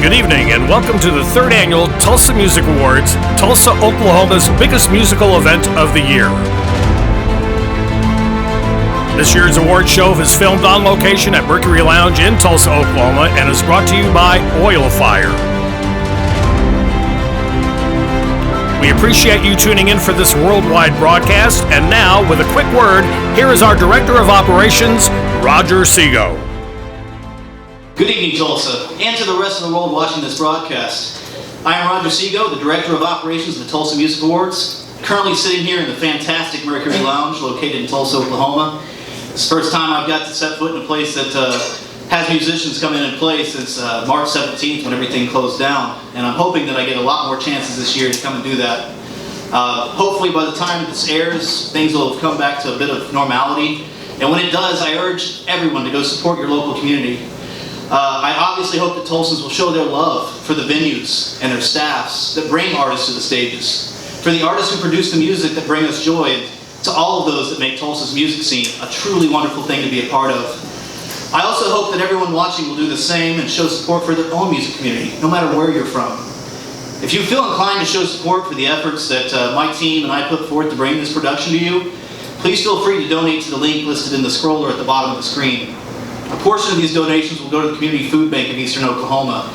Good evening and welcome to the third annual Tulsa Music Awards, Tulsa, Oklahoma's biggest musical event of the year. This year's award show is filmed on location at Mercury Lounge in Tulsa, Oklahoma, and is brought to you by OILFIRE. We appreciate you tuning in for this worldwide broadcast, and now, with a quick word, here is our Director of Operations, Roger Seago. Good evening, Tulsa, and to the rest of the world watching this broadcast. I am Roger Seago, the Director of Operations of the Tulsa Music Awards, currently sitting here in the fantastic Mercury Lounge located in Tulsa, Oklahoma. It's the first time I've got to set foot in a place that has musicians come in and play since March 17th when everything closed down, and I'm hoping that I get a lot more chances this year to come and do that. Hopefully by the time this airs, things will have come back to a bit of normality, and when it does, I urge everyone to go support your local community. I obviously hope that Tulsans will show their love for the venues and their staffs that bring artists to the stages, for the artists who produce the music that bring us joy, and to all of those that make Tulsa's music scene a truly wonderful thing to be a part of. I also hope that everyone watching will do the same and show support for their own music community, no matter where you're from. If you feel inclined to show support for the efforts that my team and I put forth to bring this production to you, please feel free to donate to the link listed in the scroller at the bottom of the screen. A portion of these donations will go to the Community Food Bank of Eastern Oklahoma.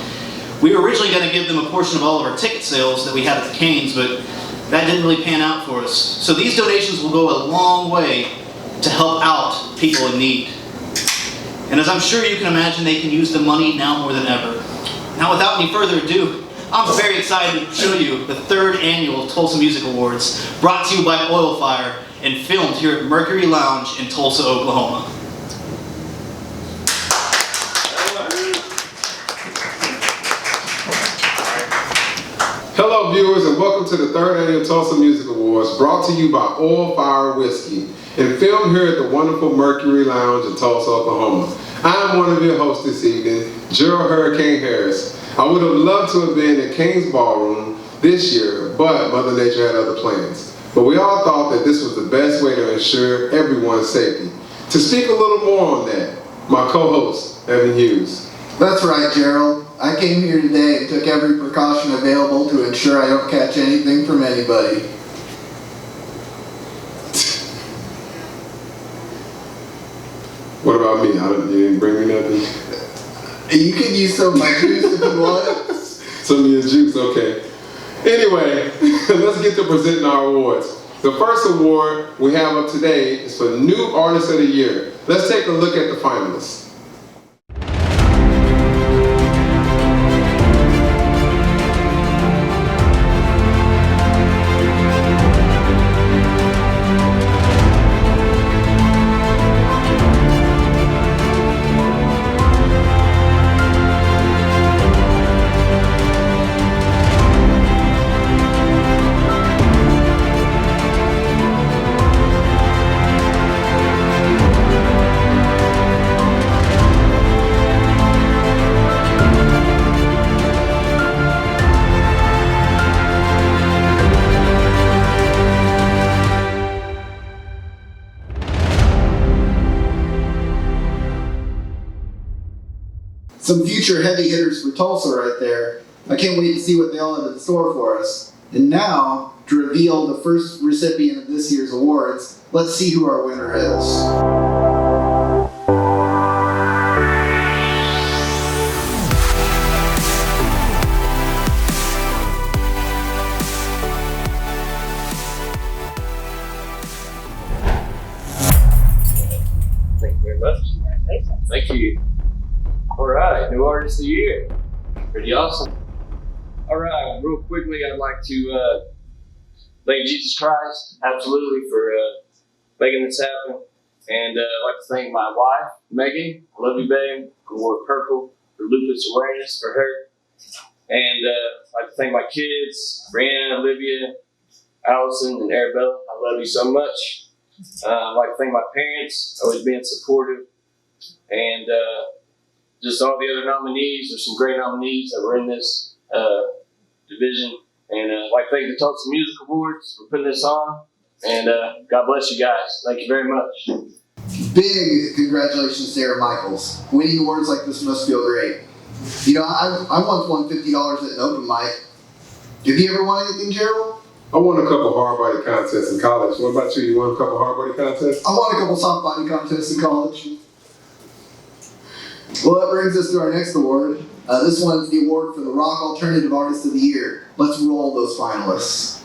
We were originally going to give them a portion of all of our ticket sales that we had at the Canes, but that didn't really pan out for us. So these donations will go a long way to help out people in need. And as I'm sure you can imagine, they can use the money now more than ever. Now, without any further ado, I'm very excited to show you the third annual Tulsa Music Awards, brought to you by OILFIRE and filmed here at Mercury Lounge in Tulsa, Oklahoma. Hello viewers, and welcome to the third annual Tulsa Music Awards, brought to you by OILFIRE Whiskey and filmed here at the wonderful Mercury Lounge in Tulsa, Oklahoma. I am one of your hosts this evening, Gerald Hurricane Harris. I would have loved to have been in King's Ballroom this year, but Mother Nature had other plans. But we all thought that this was the best way to ensure everyone's safety. To speak a little more on that, my co-host, Evan Hughes. That's right, Gerald. I came here today and took every precaution available to ensure I don't catch anything from anybody. What about me? You didn't bring me nothing? You can use some of my juice if you want. Some of your juice, okay. Anyway, let's get to presenting our awards. The first award we have up today is for New Artist of the Year. Let's take a look at the finalists. Some future heavy hitters for Tulsa right there. I can't wait to see what they all have in store for us. And now, to reveal the first recipient of this year's awards, let's see who our winner is. Thank you very much. Thank you. All right, New Artist of the Year. Pretty awesome. All right, real quickly, I'd like to thank Jesus Christ, absolutely, for making this happen. And I'd like to thank my wife, Megan. I love you, babe. who wore purple for lupus awareness for her. And I'd like to thank my kids, Brianna, Olivia, Allison, and Arabella. I love you so much. I'd like to thank my parents, always being supportive. And just all the other nominees. There's some great nominees that were in this division. And I'd like to thank the Tulsa Music Awards for putting this on. And God bless you guys. Thank you very much. Big congratulations to Sarah Michaels. Winning awards like this must feel great. You know, I once won $50 at an open mic. Have you ever won anything, Gerald? I won a couple hard body contests in college. What about you? You won a couple hard body contests? I won a couple soft body contests in college. Well, that brings us to our next award. This one's the award for the Rock Alternative Artist of the Year. Let's roll those finalists.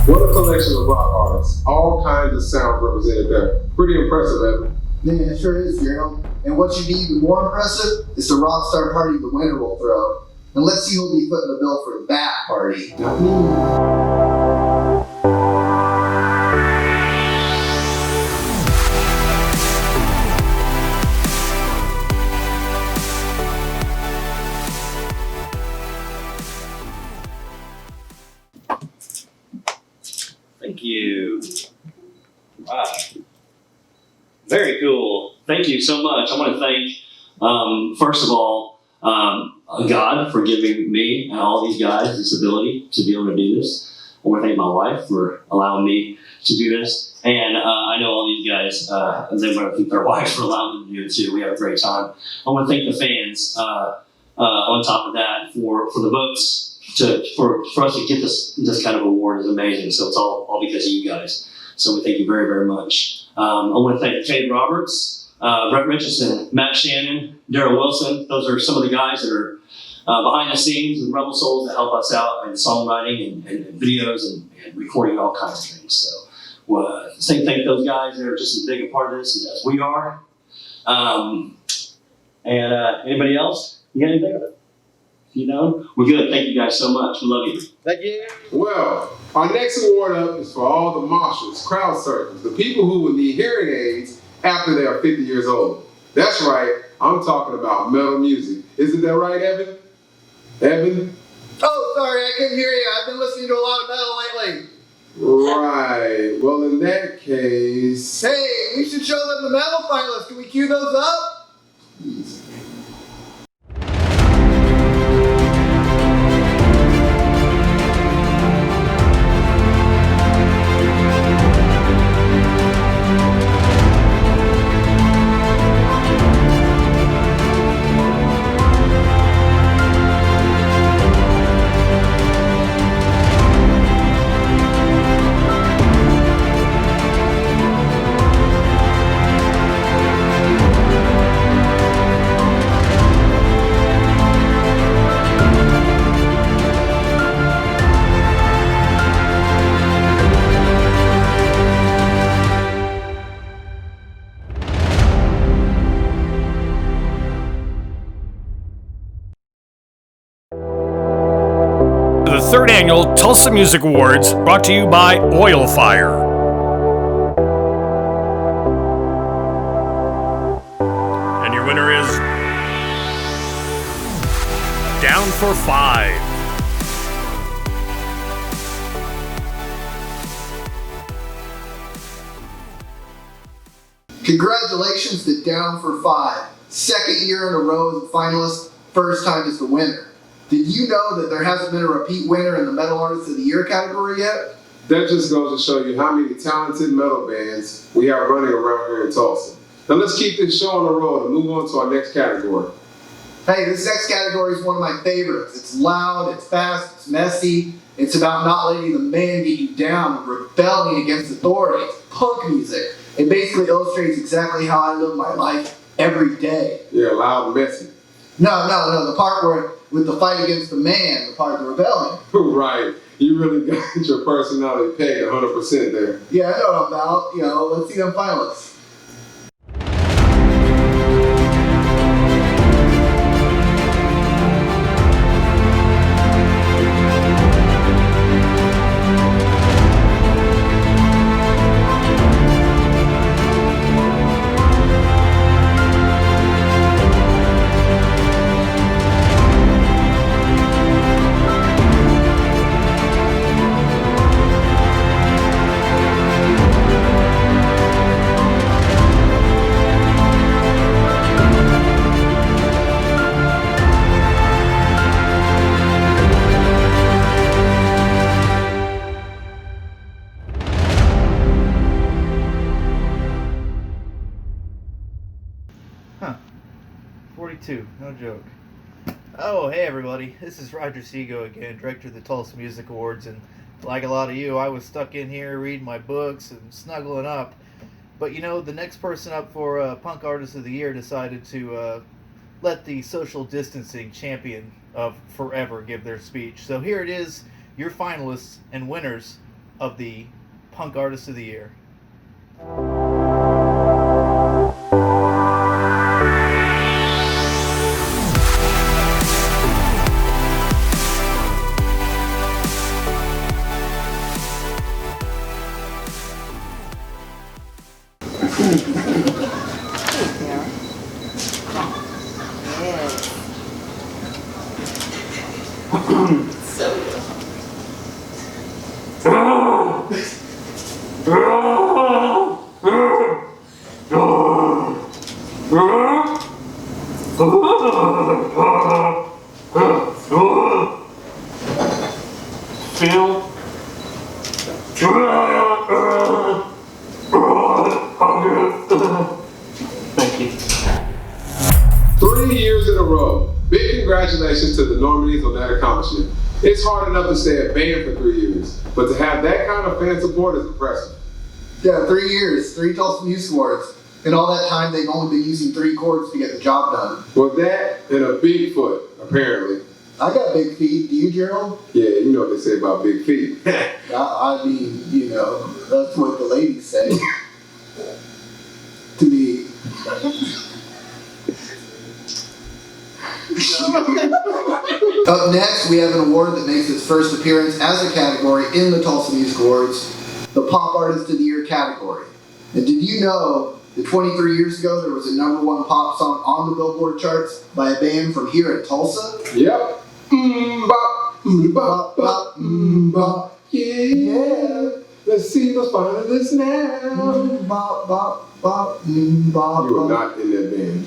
What a collection of rock artists. All kinds of sounds represented there. Pretty impressive, Evan. Yeah, it sure is, Gerald. And what should be even more impressive is the rock star party the winner will throw. And let's see who'll be footing the bill for that party. Not me. Thank you. Wow. Very cool. Thank you so much. I want to thank, first of all, God for giving me and all these guys this ability to be able to do this. I want to thank my wife for allowing me to do this. And I know all these guys, they want to thank their wives for allowing them to do it too. We have a great time. I want to thank the fans on top of that for the votes. For us to get this kind of award is amazing. So it's all because of you guys. So we thank you very, very much. I want to thank Cade Roberts, Brett Richardson, Matt Shannon, Daryl Wilson. Those are some of the guys that are behind the scenes with Rebel Souls that help us out in songwriting and videos and recording all kinds of things. So thank those guys that are just as big a part of this as we are. Anybody else? You got anything? You know, we're good. Thank you guys so much. We love you. Thank you. Well, our next award up is for all the marshals, crowd surfers, the people who will need hearing aids after they are 50 years old. That's right. I'm talking about metal music. Isn't that right, Evan? Evan? Oh, sorry, I couldn't hear you. I've been listening to a lot of metal lately. Right. Well, in that case... Hey, we should show them the metal finalists. Can we cue those up? The third annual Tulsa Music Awards, brought to you by OILFIRE. And your winner is Down for 5. Congratulations to Down for 5. Second year in a row as a finalist, first time as the winner. Did you know that there hasn't been a repeat winner in the Metal Artist of the Year category yet? That just goes to show you how many talented metal bands we have running around here in Tulsa. Now let's keep this show on the road and move on to our next category. Hey, this next category is one of my favorites. It's loud, it's fast, it's messy. It's about not letting the man get you down and rebelling against authority. It's punk music. It basically illustrates exactly how I live my life every day. Yeah, loud and messy. No, the part where with the fight against the man, the part of the rebellion. Right. You really got your personality pegged 100% there. Yeah, I know what I'm about. You know, let's see them finalists. Huh. 42, no joke. Oh, hey everybody, this is Roger Seago again, director of the Tulsa Music Awards, and like a lot of you, I was stuck in here reading my books and snuggling up. But you know, the next person up for Punk Artist of the Year decided to let the social distancing champion of forever give their speech. So here it is, your finalists and winners of the Punk Artist of the Year. Thank you. 3 years in a row. Big congratulations to the nominees on that accomplishment. It's hard enough to stay a band for 3 years, but to have that kind of fan support is impressive. Yeah, 3 years, 3 Tulsa Music Awards. In all that time, they've only been using 3 chords to get the job done. Well, that and a big foot, apparently. I got big feet. Do you, Gerald? Yeah, you know what they say about big feet. I mean, you know, that's what the ladies say. To me. Up next, we have an award that makes its first appearance as a category in the Tulsa Music Awards, the Pop Artist of the Year category. And did you know that 23 years ago there was a #1 pop song on the Billboard charts by a band from here in Tulsa? Yep. Bop, bop, bop. Yeah. Let's see the finalists now. Bop, bop, bop, bop. You are not in that band.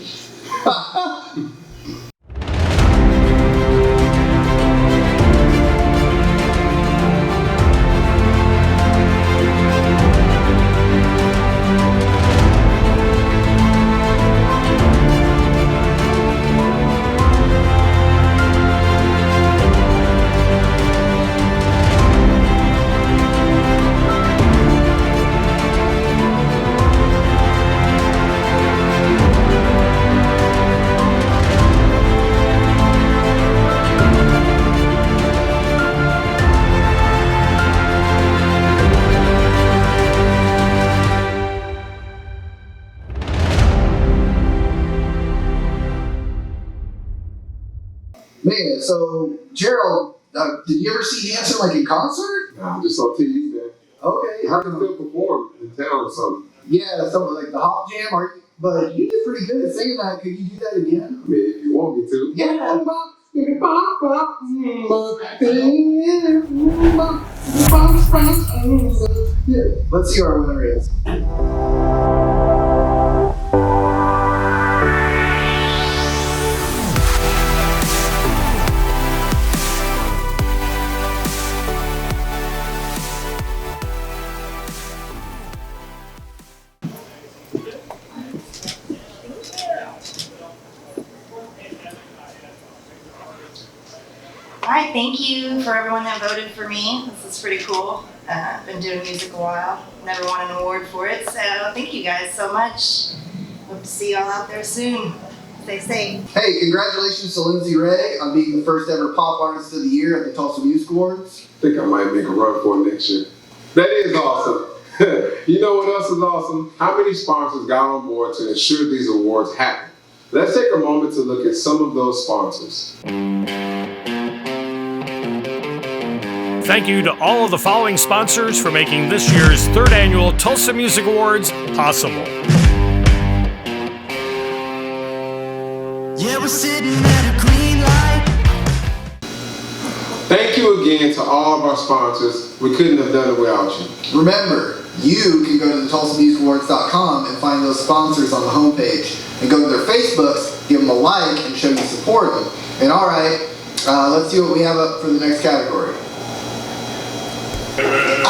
Man, so Gerald, did you ever see Hanson like in concert? Nah, just on TV, man. Okay, I can still perform in town or something. yeah, something like the Hop Jam. But you did pretty good at singing that. Could you do that again? I mean, if you want me to. Yeah. Yeah. Let's see who our winner is. Alright, thank you for everyone that voted for me. This is pretty cool. Been doing music a while. Never won an award for it, so thank you guys so much. Hope to see y'all out there soon. Stay safe. Hey, congratulations to Lindsay Ray on being the first ever Pop Artist of the Year at the Tulsa Music Awards. I think I might make a run for it next year. That is awesome. You know what else is awesome? How many sponsors got on board to ensure these awards happen? Let's take a moment to look at some of those sponsors. Thank you to all of the following sponsors for making this year's 3rd annual Tulsa Music Awards possible. Yeah, we're sitting at a green light. Thank you again to all of our sponsors. We couldn't have done it without you. Remember, you can go to the TulsaMusicAwards.com and find those sponsors on the homepage. And go to their Facebooks, give them a like, and show you support them. And alright, let's see what we have up for the next category.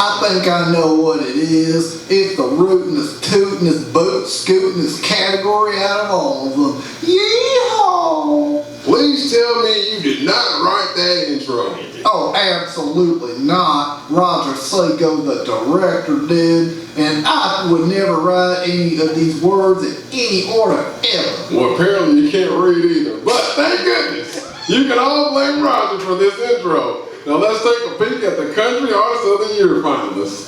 I think I know what it is. It's the rootin'est, tootin'est, boot scootin'est category out of all of them. Yeehaw! Please tell me you did not write that intro. Oh, absolutely not. Roger Seiko, the director, did, and I would never write any of these words in any order ever. Well, apparently you can't read either, but thank goodness. You can all blame Roger for this intro. Now let's take a peek at the Country Artist of the Year finalists.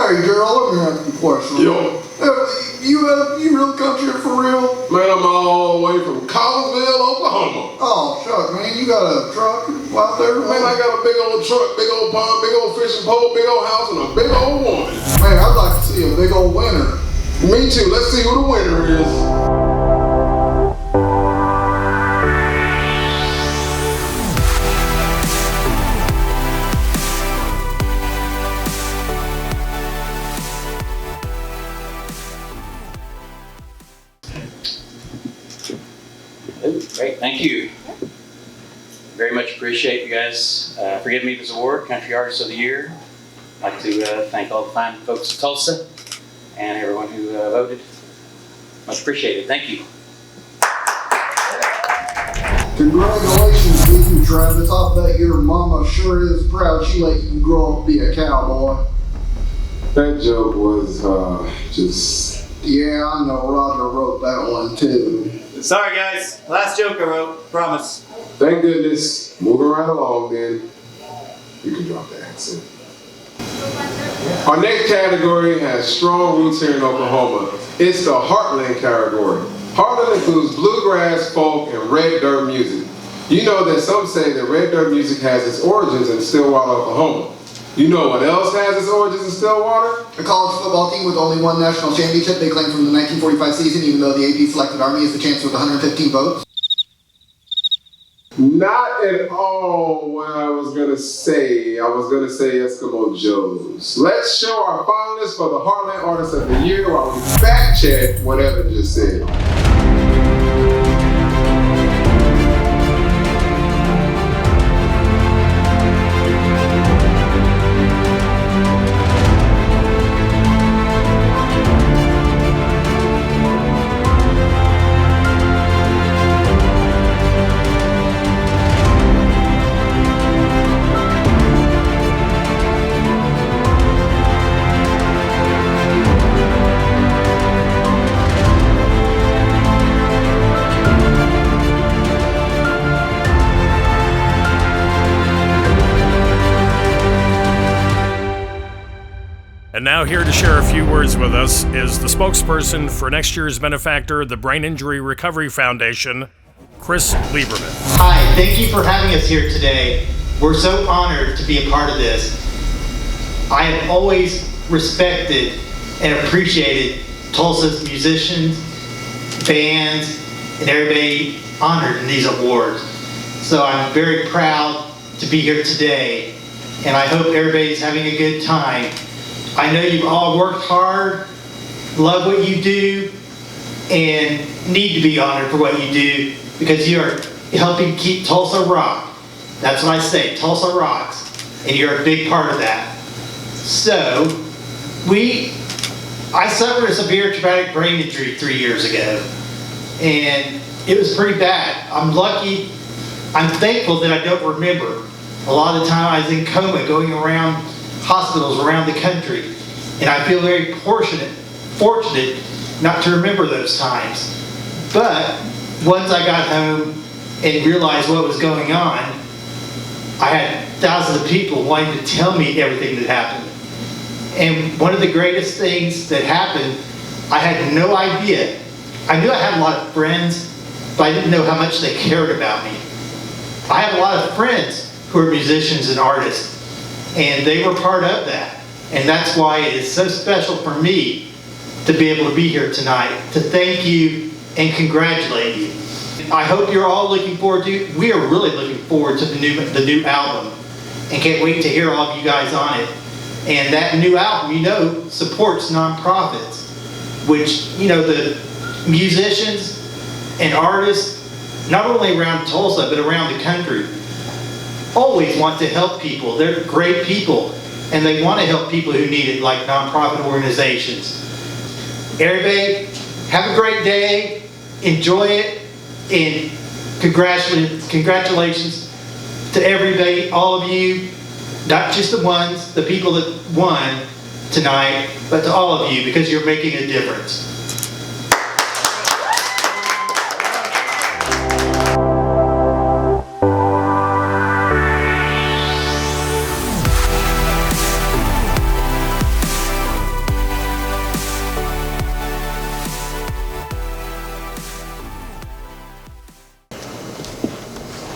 Hey girl, let me ask you a question. Yo. You real country for real? Man, I'm all the way from Collinsville, Oklahoma. Oh, shucks, man, you got a truck out there? Man, I got a big old truck, big old pond, big old fishing pole, big old house, and a big old woman. Man, I'd like to see a big old winner. Me too. Let's see who the winner is. Great, thank you. Very much appreciate you guys for giving me this award, Country Artist of the Year. I'd like to thank all the fine folks of Tulsa and everyone who voted. Much appreciated. Thank you. Congratulations to you, Travis. I bet your mama sure is proud she let you grow up to be a cowboy. That joke was just... Yeah, I know. Roger wrote that one too. Sorry, guys. Last joke I wrote. Promise. Thank goodness. Moving right along then. You can drop the accent. Our next category has strong roots here in Oklahoma. It's the Heartland category. Heartland includes bluegrass, folk, and red dirt music. You know that some say that red dirt music has its origins in Stillwater, Oklahoma. You know what else has its origins in Stillwater? A college football team with only one national championship they claim from the 1945 season, even though the AP selected Army is the chance with 115 votes. Not at all what I was going to say. I was going to say Eskimo Joe's. Let's show our finalists for the Heartland Artist of the Year while we fact check what Evan just said. And now here to share a few words with us is the spokesperson for next year's benefactor, the Brain Injury Recovery Foundation, Chris Lieberman. Hi, thank you for having us here today. We're so honored to be a part of this. I have always respected and appreciated Tulsa's musicians, bands, and everybody honored in these awards. So I'm very proud to be here today, and I hope everybody's having a good time. I know you've all worked hard, love what you do, and need to be honored for what you do because you are helping keep Tulsa rock. That's what I say, Tulsa rocks, and you're a big part of that. So, I suffered a severe traumatic brain injury 3 years ago, and it was pretty bad. I'm thankful that I don't remember. A lot of the time I was in coma going around hospitals around the country, and I feel very fortunate not to remember those times. But once I got home and realized what was going on, I had thousands of people wanting to tell me everything that happened. And one of the greatest things that happened, I had no idea. I knew I had a lot of friends, but I didn't know how much they cared about me. I have a lot of friends who are musicians and artists, and they were part of that. And that's why it is so special for me to be able to be here tonight, to thank you and congratulate you. I hope you're all looking forward to, we are really looking forward to the new album, and can't wait to hear all of you guys on it. And that new album, you know, supports nonprofits, which, you know, the musicians and artists, not only around Tulsa, but around the country, always want to help people. They're great people, and they want to help people who need it, like nonprofit organizations. Everybody, have a great day, enjoy it, and congratulations to everybody, all of you, not just the people that won tonight, but to all of you, because you're making a difference.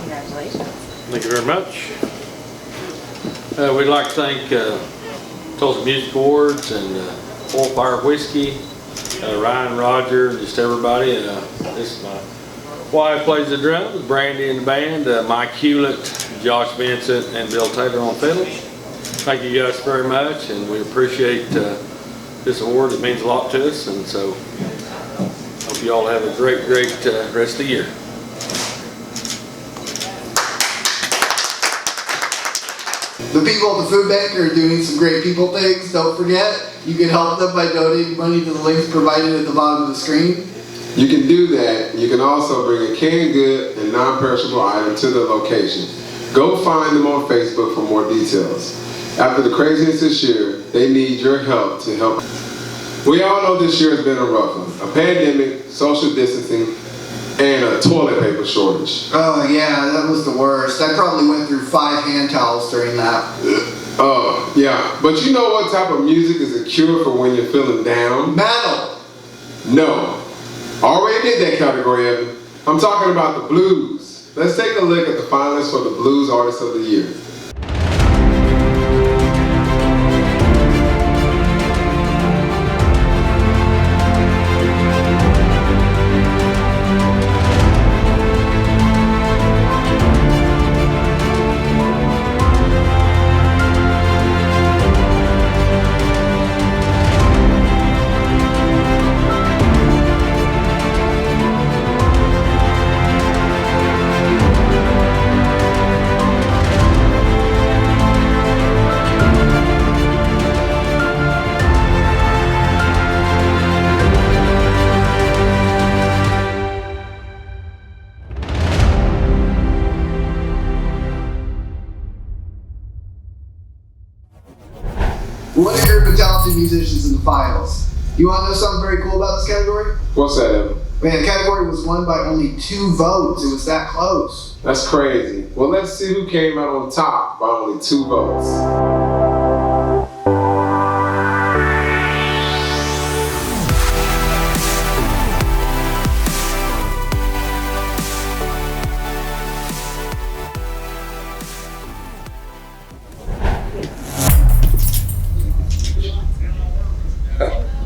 Congratulations. Thank you very much. We'd like to thank Tulsa Music Awards and OILFIRE Whiskey, Ryan, Roger, just everybody. This is my wife plays the drums, Brandy in the band, Mike Hewlett, Josh Vincent, and Bill Taylor on fiddle. Thank you guys very much, and we appreciate this award. It means a lot to us, and so hope you all have a great rest of the year. The people at the food bank are doing some great people things. Don't forget, you can help them by donating money to the links provided at the bottom of the screen. You can do that. You can also bring a canned good and non-perishable item to the location. Go find them on Facebook for more details. After the craziness this year, they need your help to help. We all know this year has been a rough one. A pandemic, social distancing, and a toilet paper shortage. Oh yeah, that was the worst. I probably went through 5 hand towels during that. Oh, yeah. But you know what type of music is a cure for when you're feeling down? Metal! No. Already did that category, Evan. I'm talking about the blues. Let's take a look at the finalists for the Blues Artist of the Year. What are your talented musicians in the finals? You want to know something very cool about this category? What's that, Evan? Man, the category was won by only 2 votes. It was that close. That's crazy. Well, let's see who came out on top by only 2 votes.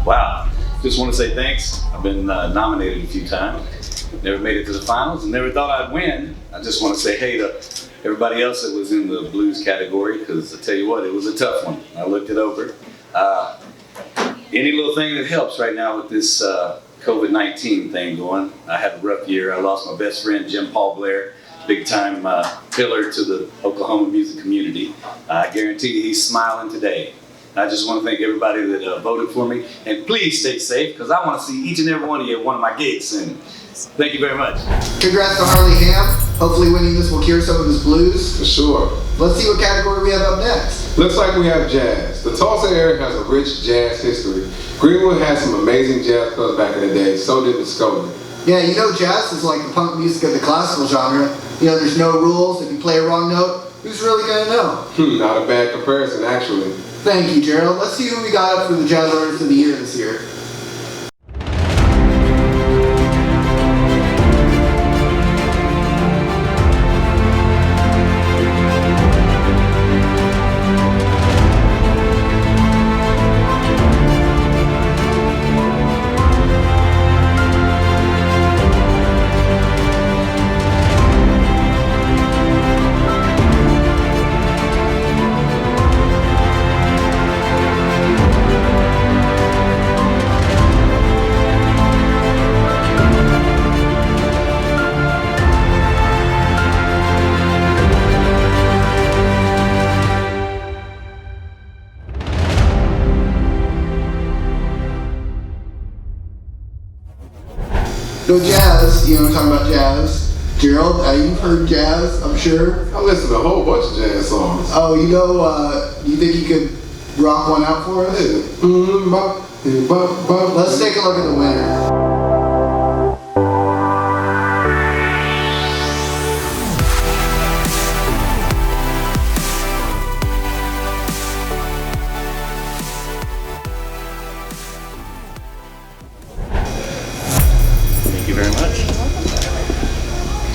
Wow. Just want to say thanks. I've been nominated a few times. Never made it to the finals and never thought I'd win. I just want to say hey to everybody else that was in the blues category, because I tell you what, it was a tough one. I looked it over. Any little thing that helps right now with this COVID-19 thing going. I had a rough year. I lost my best friend, Jim Paul Blair, big time pillar to the Oklahoma music community. I guarantee you he's smiling today. I just want to thank everybody that voted for me, and please stay safe, because I want to see each and every one of you at one of my gigs soon. Thank you very much. Congrats to Harley Ham. Hopefully winning this will cure some of his blues. For sure. Let's see what category we have up next. Looks like we have jazz. The Tulsa area has a rich jazz history. Greenwood had some amazing jazz clubs back in the day, so did Muskogee. Yeah, you know jazz is like the punk music of the classical genre. You know, there's no rules. If you play a wrong note, Who's really gonna know? Not a bad comparison, actually. Thank you, Gerald. Let's see who we got up for the Jazz Artist of the Year this year. So jazz, you know, talking about jazz. Gerald, you've heard jazz, I'm sure. I listen to a whole bunch of jazz songs. Oh, you know, you think you could rock one out for us? Let's take a look at the winner. Thank you very much.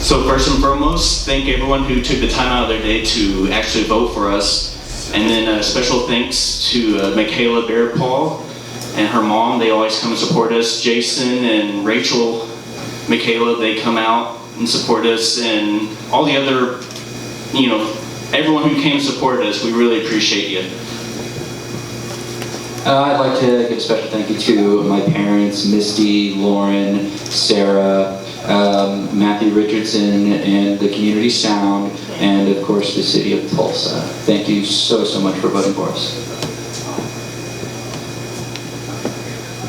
So first and foremost, thank everyone who took the time out of their day to actually vote for us. And then a special thanks to Michaela Bear-Paul and her mom. They always come and support us. Jason and Rachel, Michaela, they come out and support us. And all the other, you know, everyone who came and supported us, we really appreciate you. I'd like to give a special thank you to my parents, Misty, Lauren, Sarah, Matthew Richardson, and the Community Sound, and of course the City of Tulsa. Thank you so much for voting for us.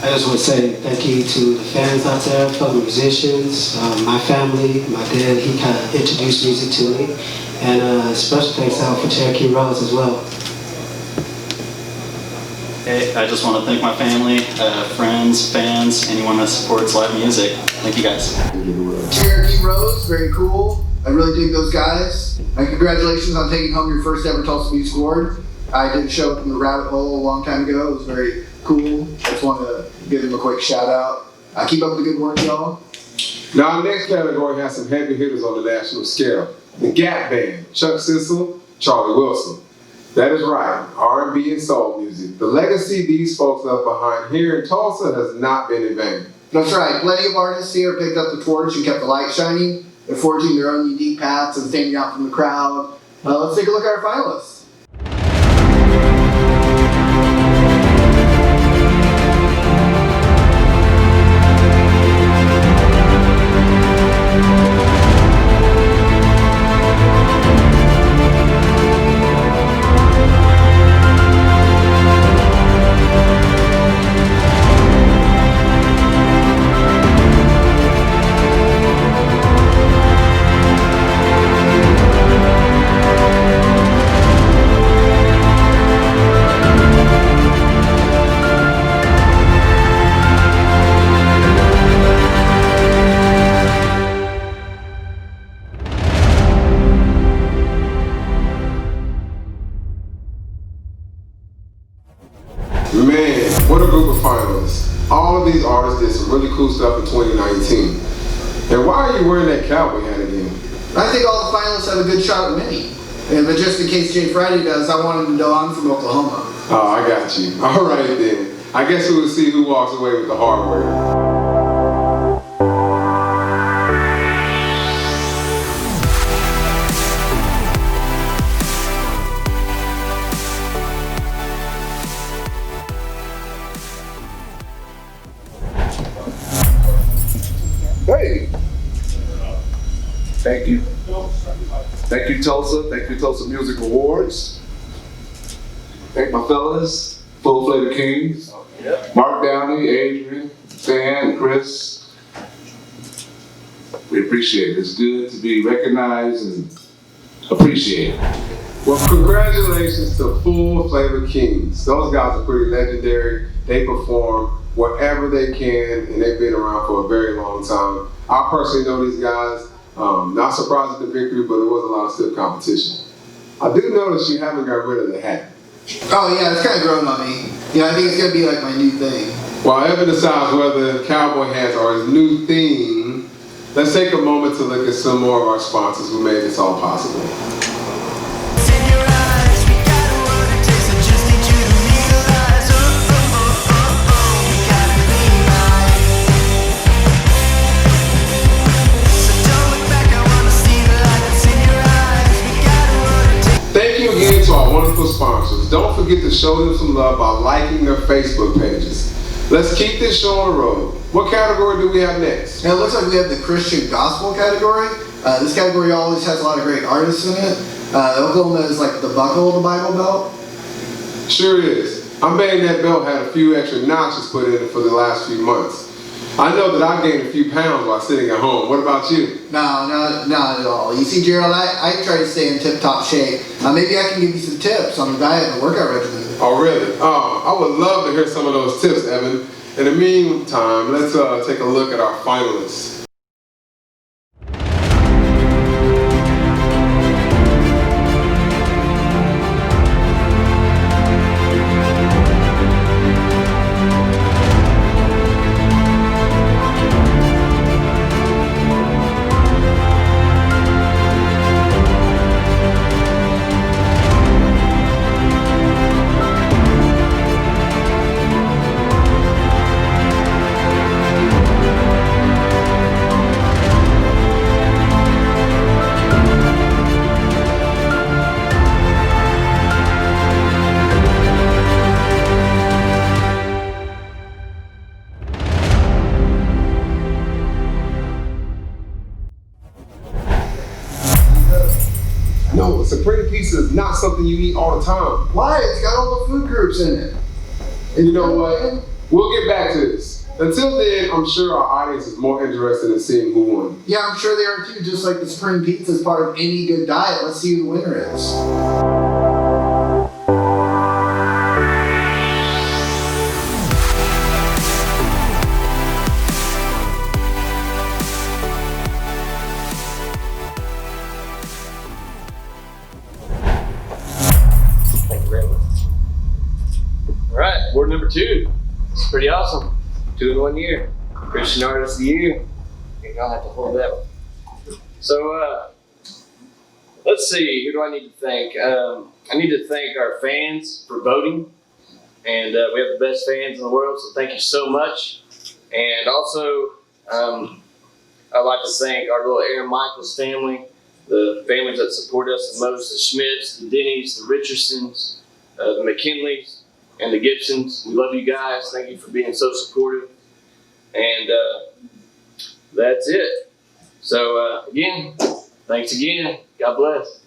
I just want to say thank you to the fans out there, fellow musicians, my family, my dad. He kind of introduced music to me, and special thanks out for Cherokee Rose as well. Hey, I just want to thank my family, friends, fans, anyone that supports live music. Thank you guys. Cherokee Rose, very cool. I really dig those guys. And congratulations on taking home your first ever Tulsa Music Award. I did show up in the rabbit hole a long time ago. It was very cool. Just want to give them a quick shout out. Keep up the good work, y'all. Now, our next category has some heavy hitters on the national scale. The Gap Band, Chuck Cecil, Charlie Wilson. That is right, R&B and soul music. The legacy these folks left behind here in Tulsa has not been in vain. That's right, plenty of artists here picked up the torch and kept the light shining. They're forging their own unique paths and standing out from the crowd. Let's take a look at our finalists. Man, what a group of finalists. All of these artists did some really cool stuff in 2019. And why are you wearing that cowboy hat again? I think all the finalists have a good shot at winning. But just in case Jay Friday does, I wanted to know I'm from Oklahoma. Oh, I got you. All right then. I guess we'll see who walks away with the hardware. Hey! Thank you. Thank you, Tulsa. Thank you, Tulsa Music Awards. Thank my fellas, Full Flavor Kings, Mark Downey, Adrian, Stan, Chris. We appreciate it. It's good to be recognized and appreciated. Well, congratulations to Full Flavor Kings. Those guys are pretty legendary. They perform wherever they can, and they've been around for a very long time. I personally know these guys. Not surprised at the victory, but it was a lot of stiff competition. I do notice you haven't got rid of the hat. Oh yeah, it's kind of grown on me. Yeah, I think it's gonna be like my new thing. While Evan decides whether cowboy hats are his new thing, let's take a moment to look at some more of our sponsors who made this all possible. Thank you again to our wonderful sponsors. Don't forget to show them some love by liking their Facebook pages. Let's keep this show on the road. What category do we have next? Now, it looks like we have the Christian gospel category. This category always has a lot of great artists in it. Oklahoma is like the buckle of the Bible Belt. Sure is. I'm betting that belt had a few extra notches put in it for the last few months. I know that I gained a few pounds while sitting at home. What about you? No, not at all. You see, Gerald, I try to stay in tip-top shape. Maybe I can give you some tips on the diet and workout regimen. Oh, really? Oh, I would love to hear some of those tips, Evan. In the meantime, let's take a look at our finalists. No, a Supreme pizza is not something you eat all the time. Why? It's got all the food groups in it. And you know what? We'll get back to this. Until then, I'm sure our audience is more interested in seeing who won. Yeah, I'm sure they are too. Just like the Supreme pizza is part of any good diet. Let's see who the winner is. Alright, award number 2. It's pretty awesome. 2 in 1 year. Christian Artist of the Year. You're gonna have to hold that one. So, let's see, who do I need to thank? I need to thank our fans for voting. And we have the best fans in the world, so thank you so much. And also, I'd like to thank our little Aaron Michaels family, the families that support us the most, the Schmidts, the Denny's, the Richardsons, the McKinleys, and the Gibsons. We love you guys. Thank you for being so supportive. And that's it. So again, thanks again. God bless.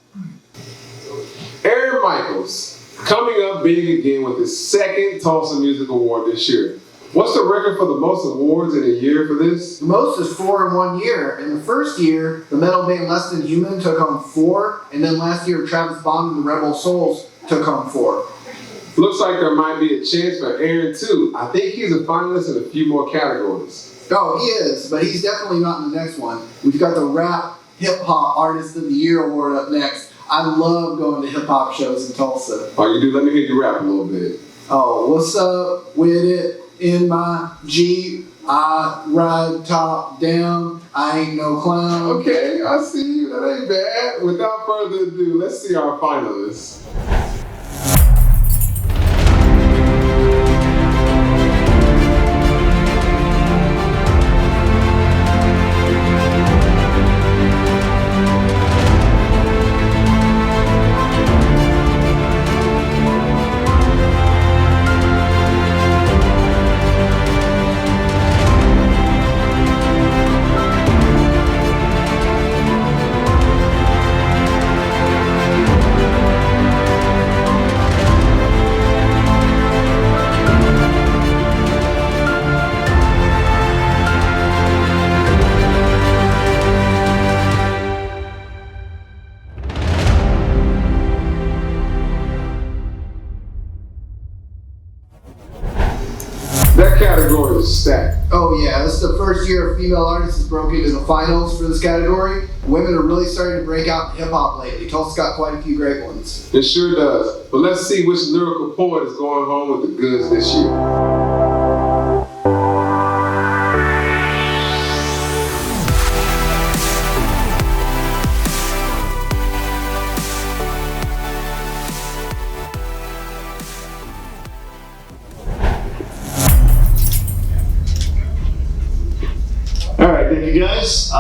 Aaron Michaels, coming up big again with his second Tulsa Music Award this year. What's the record for the most awards in a year for this? The most is 4 in 1 year. In the first year, the metal band Less Than Human took home 4, and then last year Travis Bond and the Rebel Souls took home 4. Looks like there might be a chance for Aaron too. I think he's a finalist in a few more categories. Oh, he is, but he's definitely not in the next one. We've got the Rap Hip Hop Artist of the Year award up next. I love going to hip hop shows in Tulsa. Oh, you do? Let me hear you rap a little bit. Oh, what's up with it in my Jeep? I ride top down. I ain't no clown. Okay, I see you. That ain't bad. Without further ado, let's see our finalists. That category is stacked. Oh yeah, this is the first first year a female artist has broken into the finals for this category. Women are really starting to break out in hip hop lately. Tulsa's got quite a few great ones. It sure does. But let's see which lyrical poet is going home with the goods this year. All right, thank you guys.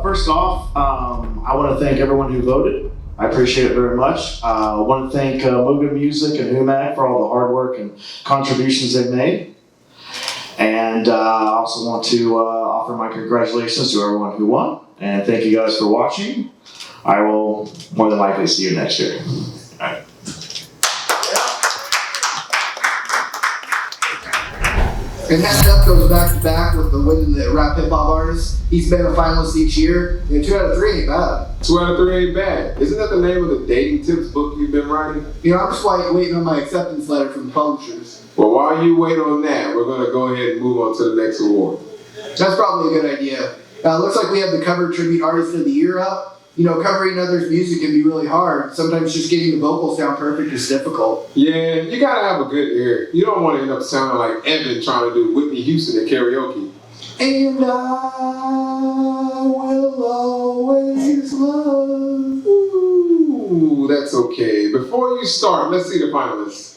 First off, I want to thank everyone who voted. I appreciate it very much. I want to thank Moga Music and Humac for all the hard work and contributions they've made. And I also want to offer my congratulations to everyone who won. And thank you guys for watching. I will more than likely see you next year. All right. And Hat Up goes back to back with the winning the rap hip hop artist. He's been a finalist each year. 2 out of 3 ain't bad. 2 out of 3 ain't bad. Isn't that the name of the dating tips book you've been writing? I'm just waiting on my acceptance letter from the publishers. Well, while you wait on that, we're going to go ahead and move on to the next award. That's probably a good idea. Looks like we have the cover tribute artist of the year up. Covering others' music can be really hard. Sometimes just getting the vocals down perfect is difficult. Yeah, you gotta have a good ear. You don't want to end up sounding like Evan trying to do Whitney Houston at karaoke. And I will always love. Ooh, that's okay. Before you start, let's see the finalists.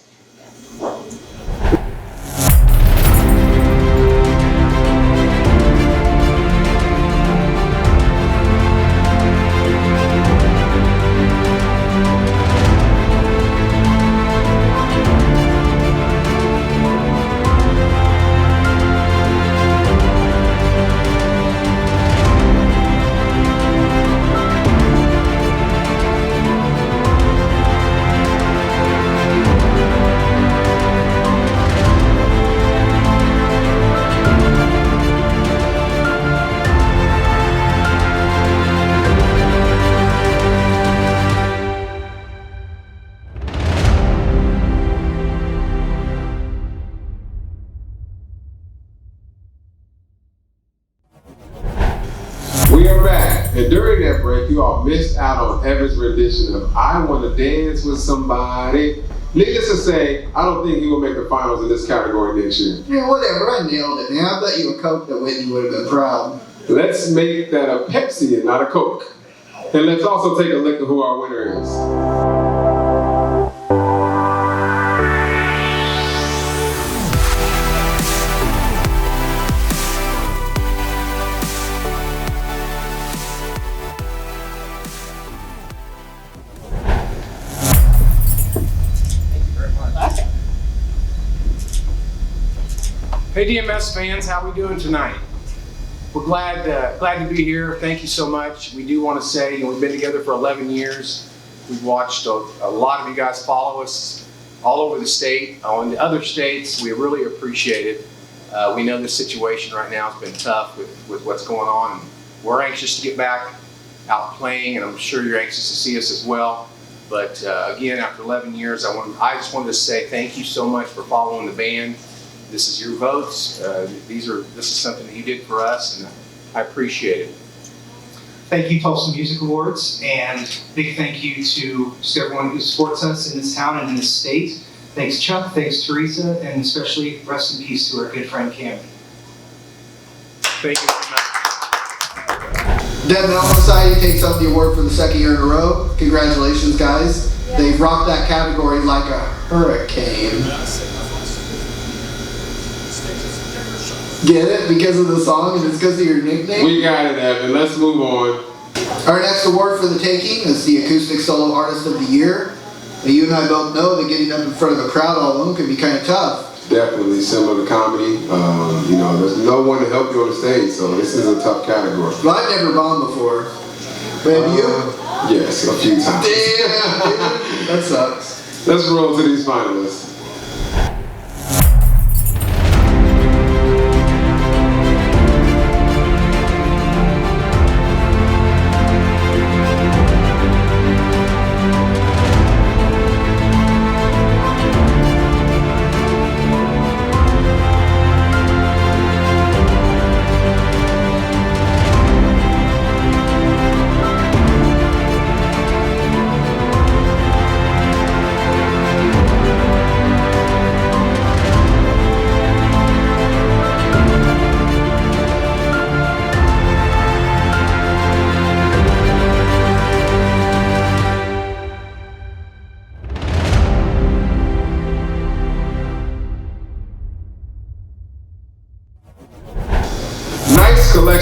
We are back, and during that break, you all missed out on Evan's rendition of I Want to Dance with Somebody. Needless to say, I don't think he will make the finals in this category next year. Yeah, whatever, I nailed it, man. I bet you a Coke that Whitney would have been proud. Let's make that a Pepsi and not a Coke. And let's also take a look at who our winner is. Hey DMS fans, how we doing tonight? We're glad to be here. Thank you so much. We do want to say, we've been together for 11 years. We've watched a lot of you guys follow us all over the state, in the other states. We really appreciate it. We know the situation right now has been tough with what's going on. And we're anxious to get back out playing, and I'm sure you're anxious to see us as well. But again, after 11 years, I just wanted to say thank you so much for following the band. This is your votes. This is something that you did for us, and I appreciate it. Thank you, Tulsa Music Awards, and big thank you to just everyone who supports us in this town and in this state. Thanks, Chuck. Thanks, Teresa, and especially rest in peace to our good friend Cam. Thank you very much. Dead Metal Society takes home the award for the second year in a row. Congratulations, guys. They've rocked that category like a hurricane. Get it? Because of the song and it's because of your nickname? We got it, Evan. Let's move on. Our next award for the taking is the Acoustic Solo Artist of the Year. Now, you and I both know that getting up in front of a crowd all alone can be kind of tough. Definitely similar to comedy. There's no one to help you on the stage, so this is a tough category. Well, I've never bombed before. But have you? Yes, a few times. Damn, dude. That sucks. Let's roll to these finalists.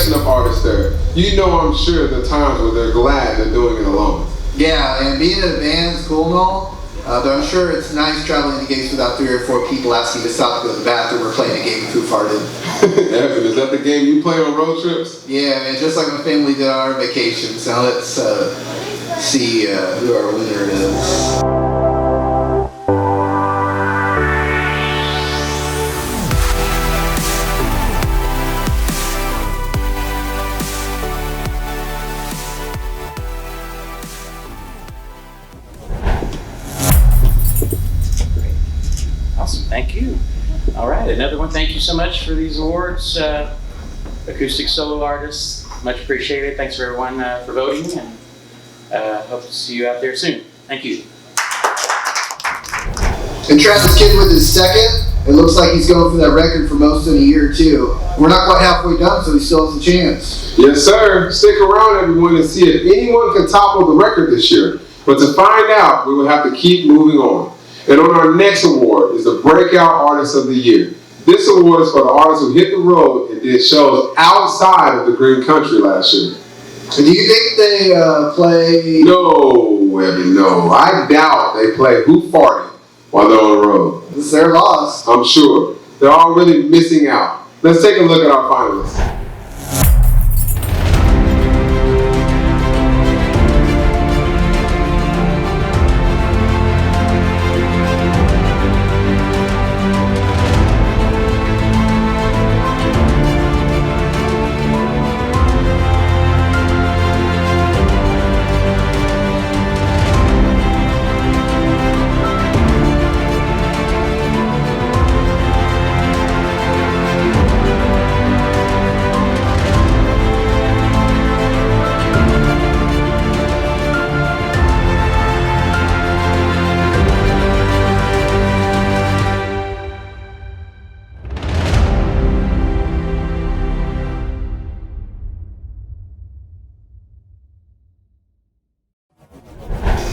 catching up artists there. You know, I'm sure there are times where they're glad they're doing it alone. Yeah, and being in a band is cool and all, but I'm sure it's nice traveling to gigs without 3 or 4 people asking you to stop to go to the bathroom or playing a game of Who Farted. Evan, is that the game you play on road trips? Yeah, man, just like my family did on our vacations. Now let's see who our winner is. Awesome, thank you. All right, another one. Thank you so much for these awards. Acoustic solo artists, much appreciated. Thanks for everyone for voting, and hope to see you out there soon. Thank you. And Travis Kidd with his second. It looks like he's going for that record for most in a year or two. We're not quite halfway done, so he still has a chance. Yes, sir. Stick around, everyone, and see if anyone can topple the record this year. But to find out, we will have to keep moving on. And on our next award is the Breakout Artist of the Year. This award is for the artists who hit the road and did shows outside of the Green Country last year. Do you think they play? No, Evan, no. I doubt they play Who Farted while they're on the road. It's their loss. I'm sure. They're all really missing out. Let's take a look at our finalists.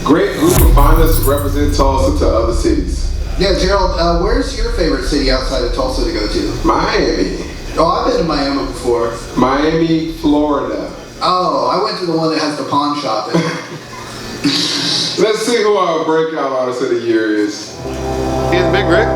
Great group of finalists to represent Tulsa to other cities. Yeah, Gerald, where's your favorite city outside of Tulsa to go to? Miami. Oh, I've been to Miami before. Miami, Florida. Oh, I went to the one that has the pawn shop in it. Let's see who our Breakout Artist of the Year is. Here's Big Rick.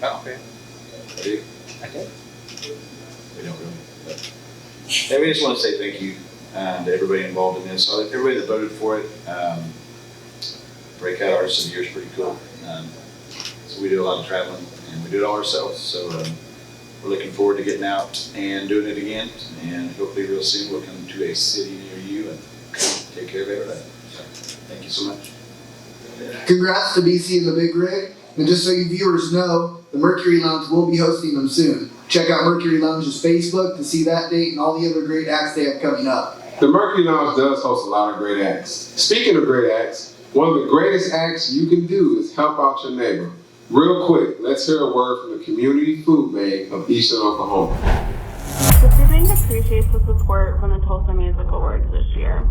Oh, okay. Ready? Okay. We don't really. But, yeah, we just want to say thank you to everybody involved in this. Everybody that voted for it. Breakout Artist of the Year is pretty cool. So we do a lot of traveling, and we do it all ourselves. So we're looking forward to getting out and doing it again. And hopefully real soon we'll come to a city near you and take care of everybody. So thank you so much. Congrats to BC and the Big Rig. And just so you viewers know, the Mercury Lounge will be hosting them soon. Check out Mercury Lounge's Facebook to see that date and all the other great acts they have coming up. The Mercury Lounge does host a lot of great acts. Speaking of great acts, one of the greatest acts you can do is help out your neighbor. Real quick, let's hear a word from the Community Food Bank of Eastern Oklahoma. The Food Bank appreciates the support from the Tulsa Music Awards this year.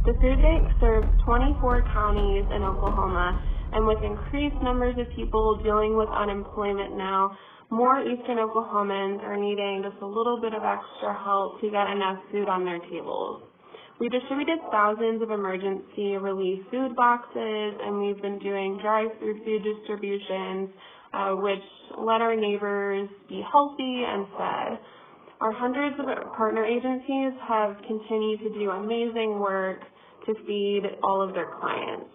The Food Bank serves 24 counties in Oklahoma, and with increased numbers of people dealing with unemployment now, more Eastern Oklahomans are needing just a little bit of extra help to get enough food on their tables. We distributed thousands of emergency relief food boxes, and we've been doing drive-through food distributions, which let our neighbors be healthy and fed. Our hundreds of partner agencies have continued to do amazing work to feed all of their clients.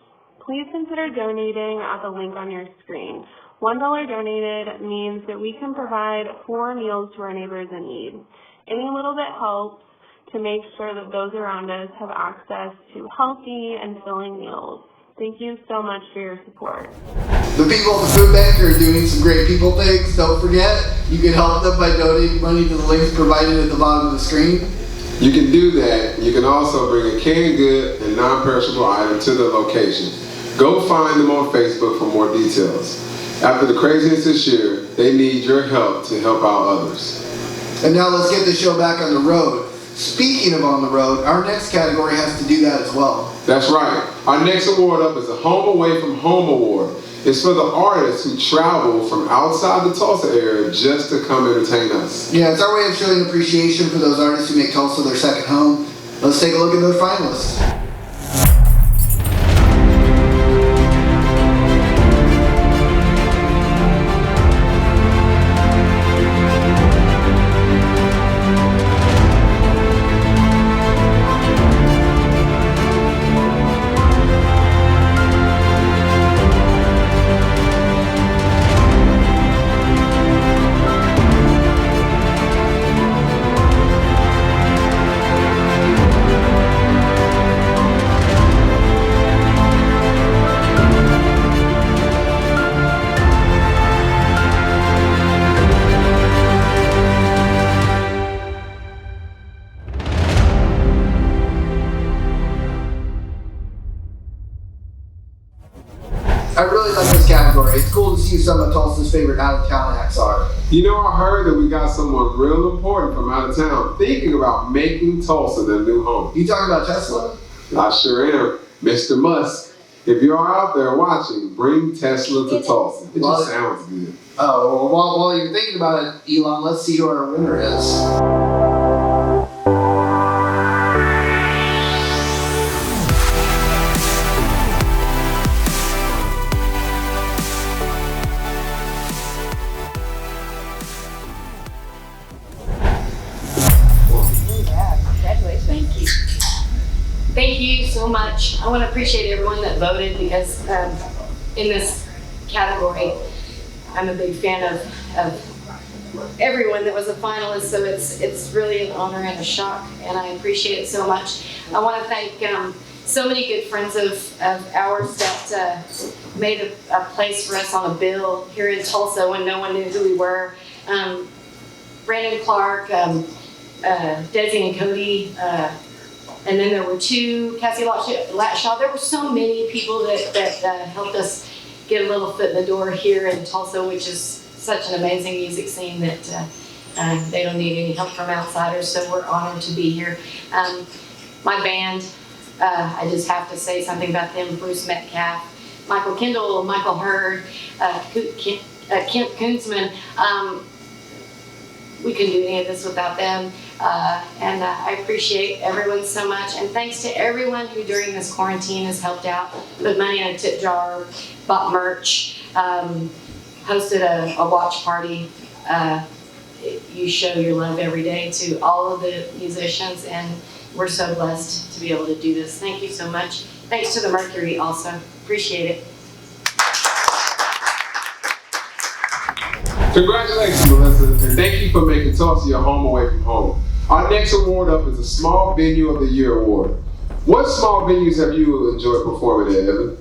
Please consider donating at the link on your screen. $1 donated means that we can provide 4 meals to our neighbors in need. Any little bit helps to make sure that those around us have access to healthy and filling meals. Thank you so much for your support. The people at the Food Bank are doing some great people things. Don't forget, you can help them by donating money to the links provided at the bottom of the screen. You can do that. You can also bring a canned good and non-perishable item to the location. Go find them on Facebook for more details. After the craziness this year, they need your help to help out others. And now let's get the show back on the road. Speaking of on the road, our next category has to do that as well. That's right. Our next award up is the Home Away from Home Award. It's for the artists who travel from outside the Tulsa area just to come entertain us. Yeah, it's our way of showing appreciation for those artists who make Tulsa their second home. Let's take a look at the finalists. I really like this category. It's cool to see who some of Tulsa's favorite out-of-town acts are. You know, I heard that we got someone real important from out of town thinking about making Tulsa their new home. You talking about Tesla? I sure am. Mr. Musk, if you're out there watching, bring Tesla to Tulsa. It just sounds good. Oh, well, while you're thinking about it, Elon, let's see who our winner is. Thank you. Thank you so much. I want to appreciate everyone that voted because in this category, I'm a big fan of everyone that was a finalist, so it's really an honor and a shock, and I appreciate it so much. I want to thank so many good friends of ours that made a place for us on a bill here in Tulsa when no one knew who we were. Brandon Clark, Desi and Cody, and then there were two, Cassie Latshaw. There were so many people that helped us get a little foot in the door here in Tulsa, which is such an amazing music scene that they don't need any help from outsiders, so we're honored to be here. My band, I just have to say something about them. Bruce Metcalf, Michael Kendall, Michael Hurd, Kent Kunzman. We couldn't do any of this without them. And I appreciate everyone so much. And thanks to everyone who during this quarantine has helped out, put money in a tip jar, bought merch, hosted a watch party. You show your love every day to all of the musicians, and we're so blessed to be able to do this. Thank you so much. Thanks to the Mercury also. Appreciate it. Congratulations, Melissa, and thank you for making Tulsa your home away from home. Our next award up is the Small Venue of the Year Award. What small venues have you enjoyed performing at, Evan?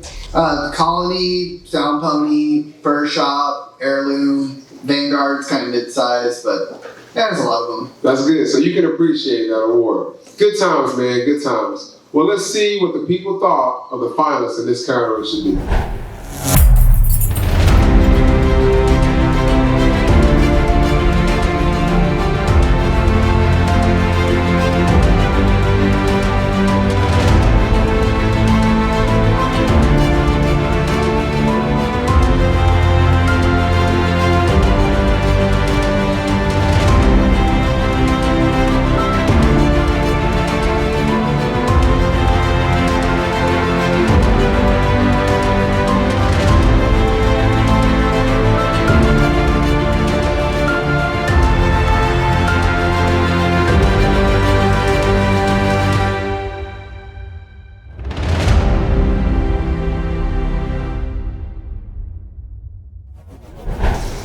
Colony, Sound Pony, Fur Shop, Heirloom, Vanguard's kind of mid-sized, but yeah, there's a lot of them. That's good, so you can appreciate that award. Good times, man, good times. Well, let's see what the people thought of the finalists in this category should be.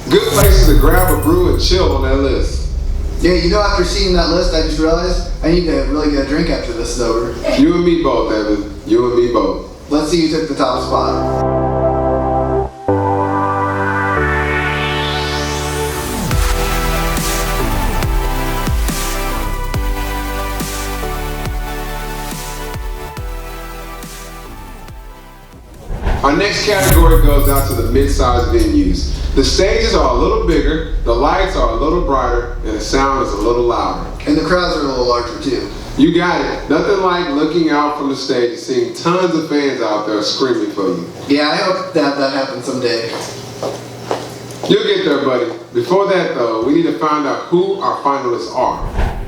Good places to grab a brew and chill on that list. Yeah, you know, after seeing that list, I just realized I need to really get a drink after this is over. You and me both, Evan. You and me both. Let's see who took the top spot. My next category goes out to the mid-sized venues. The stages are a little bigger, the lights are a little brighter, and the sound is a little louder. And the crowds are a little larger too. You got it. Nothing like looking out from the stage and seeing tons of fans out there screaming for you. Yeah, I hope that happens someday. You'll get there, buddy. Before that, though, we need to find out who our finalists are.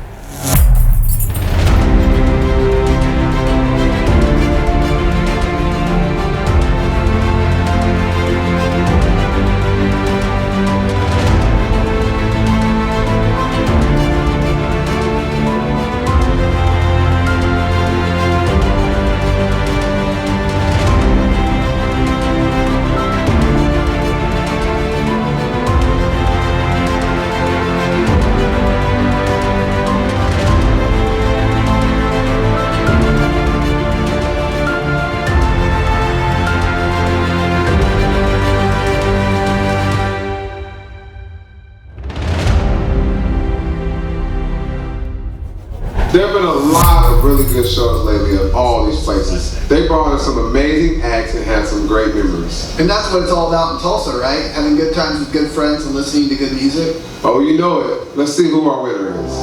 There have been a lot of really good shows lately at all these places. They brought in some amazing acts and had some great memories. And that's what it's all about in Tulsa, right? Having good times with good friends and listening to good music. Oh, you know it. Let's see who our winner is.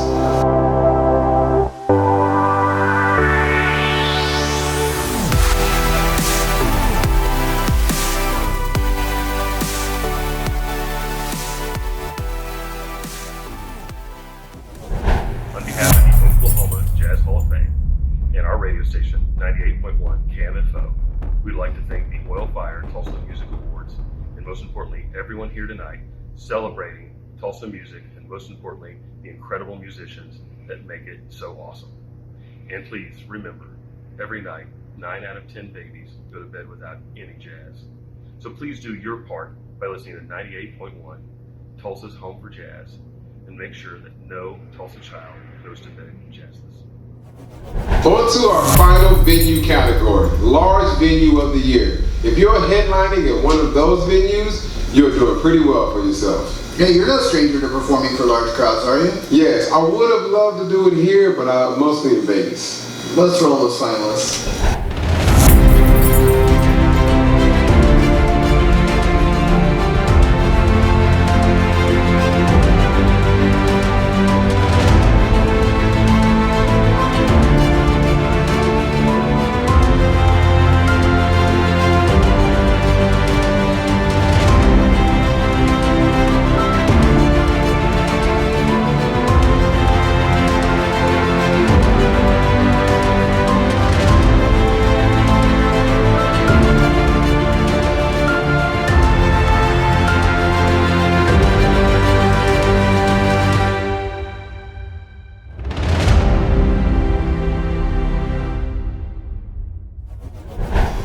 On behalf of the Oklahoma Jazz Hall of Fame and our radio station, 98.1 KMFO, we'd like to thank the OILFIRE Tulsa Music Awards, and most importantly, everyone here tonight celebrating Tulsa music, and most importantly, the incredible musicians that make it so awesome. And please remember, every night, 9 out of 10 babies go to bed without any jazz. So please do your part by listening to 98.1, Tulsa's home for jazz, and make sure that no Tulsa child goes to bed jazzless. On to our final venue category, large venue of the year. If you're headlining at one of those venues, you're doing pretty well for yourself. Yeah, you're no stranger to performing for large crowds, are you? Yes, I would have loved to do it here, but mostly in Vegas. Let's roll those finalists.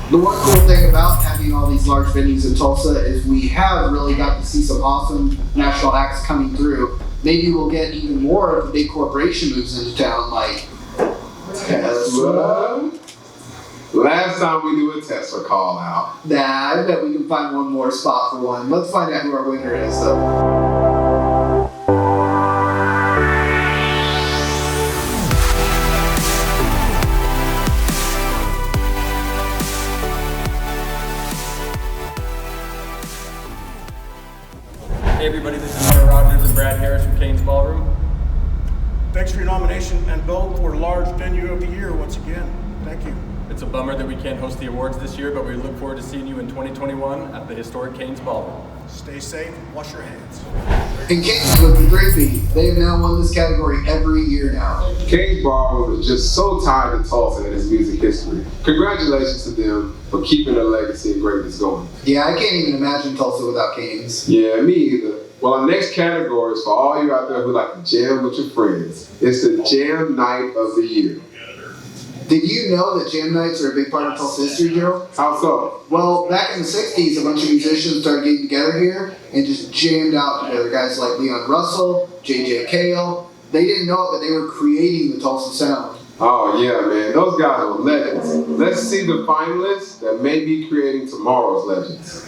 The one cool thing about having all these large venues in Tulsa is we have really got to see some awesome national acts coming through. Maybe we'll get even more if a big corporation moves into town, like Tesla. Last time we do a Tesla call out. Nah, I bet we can find one more spot for one. Let's find out who our winner is, though. Hey everybody, this is Hunter Rogers and Brad Harris from Kane's Ballroom. Thanks for your nomination and vote for Large Venue of the Year once again. Thank you. It's a bummer that we can't host the awards this year, but we look forward to seeing you in 2021 at the historic Kane's Ballroom. Stay safe, wash your hands. And Kane's with the three-peat. They've now won this category every year now. Kane's Ballroom is just so tied to Tulsa and its music history. Congratulations to them for keeping their legacy and greatness going. Yeah, I can't even imagine Tulsa without Kane's. Yeah, me either. Well, our next category is for all you out there who like to jam with your friends. It's the Jam Night of the Year. Did you know that jam nights are a big part of Tulsa history, Joe? How so? Well, back in the 60s, a bunch of musicians started getting together here and just jammed out together. Guys like Leon Russell, J.J. Cale. They didn't know it, but they were creating the Tulsa sound. Oh, yeah, man. Those guys are legends. Let's see the finalists that may be creating tomorrow's legends.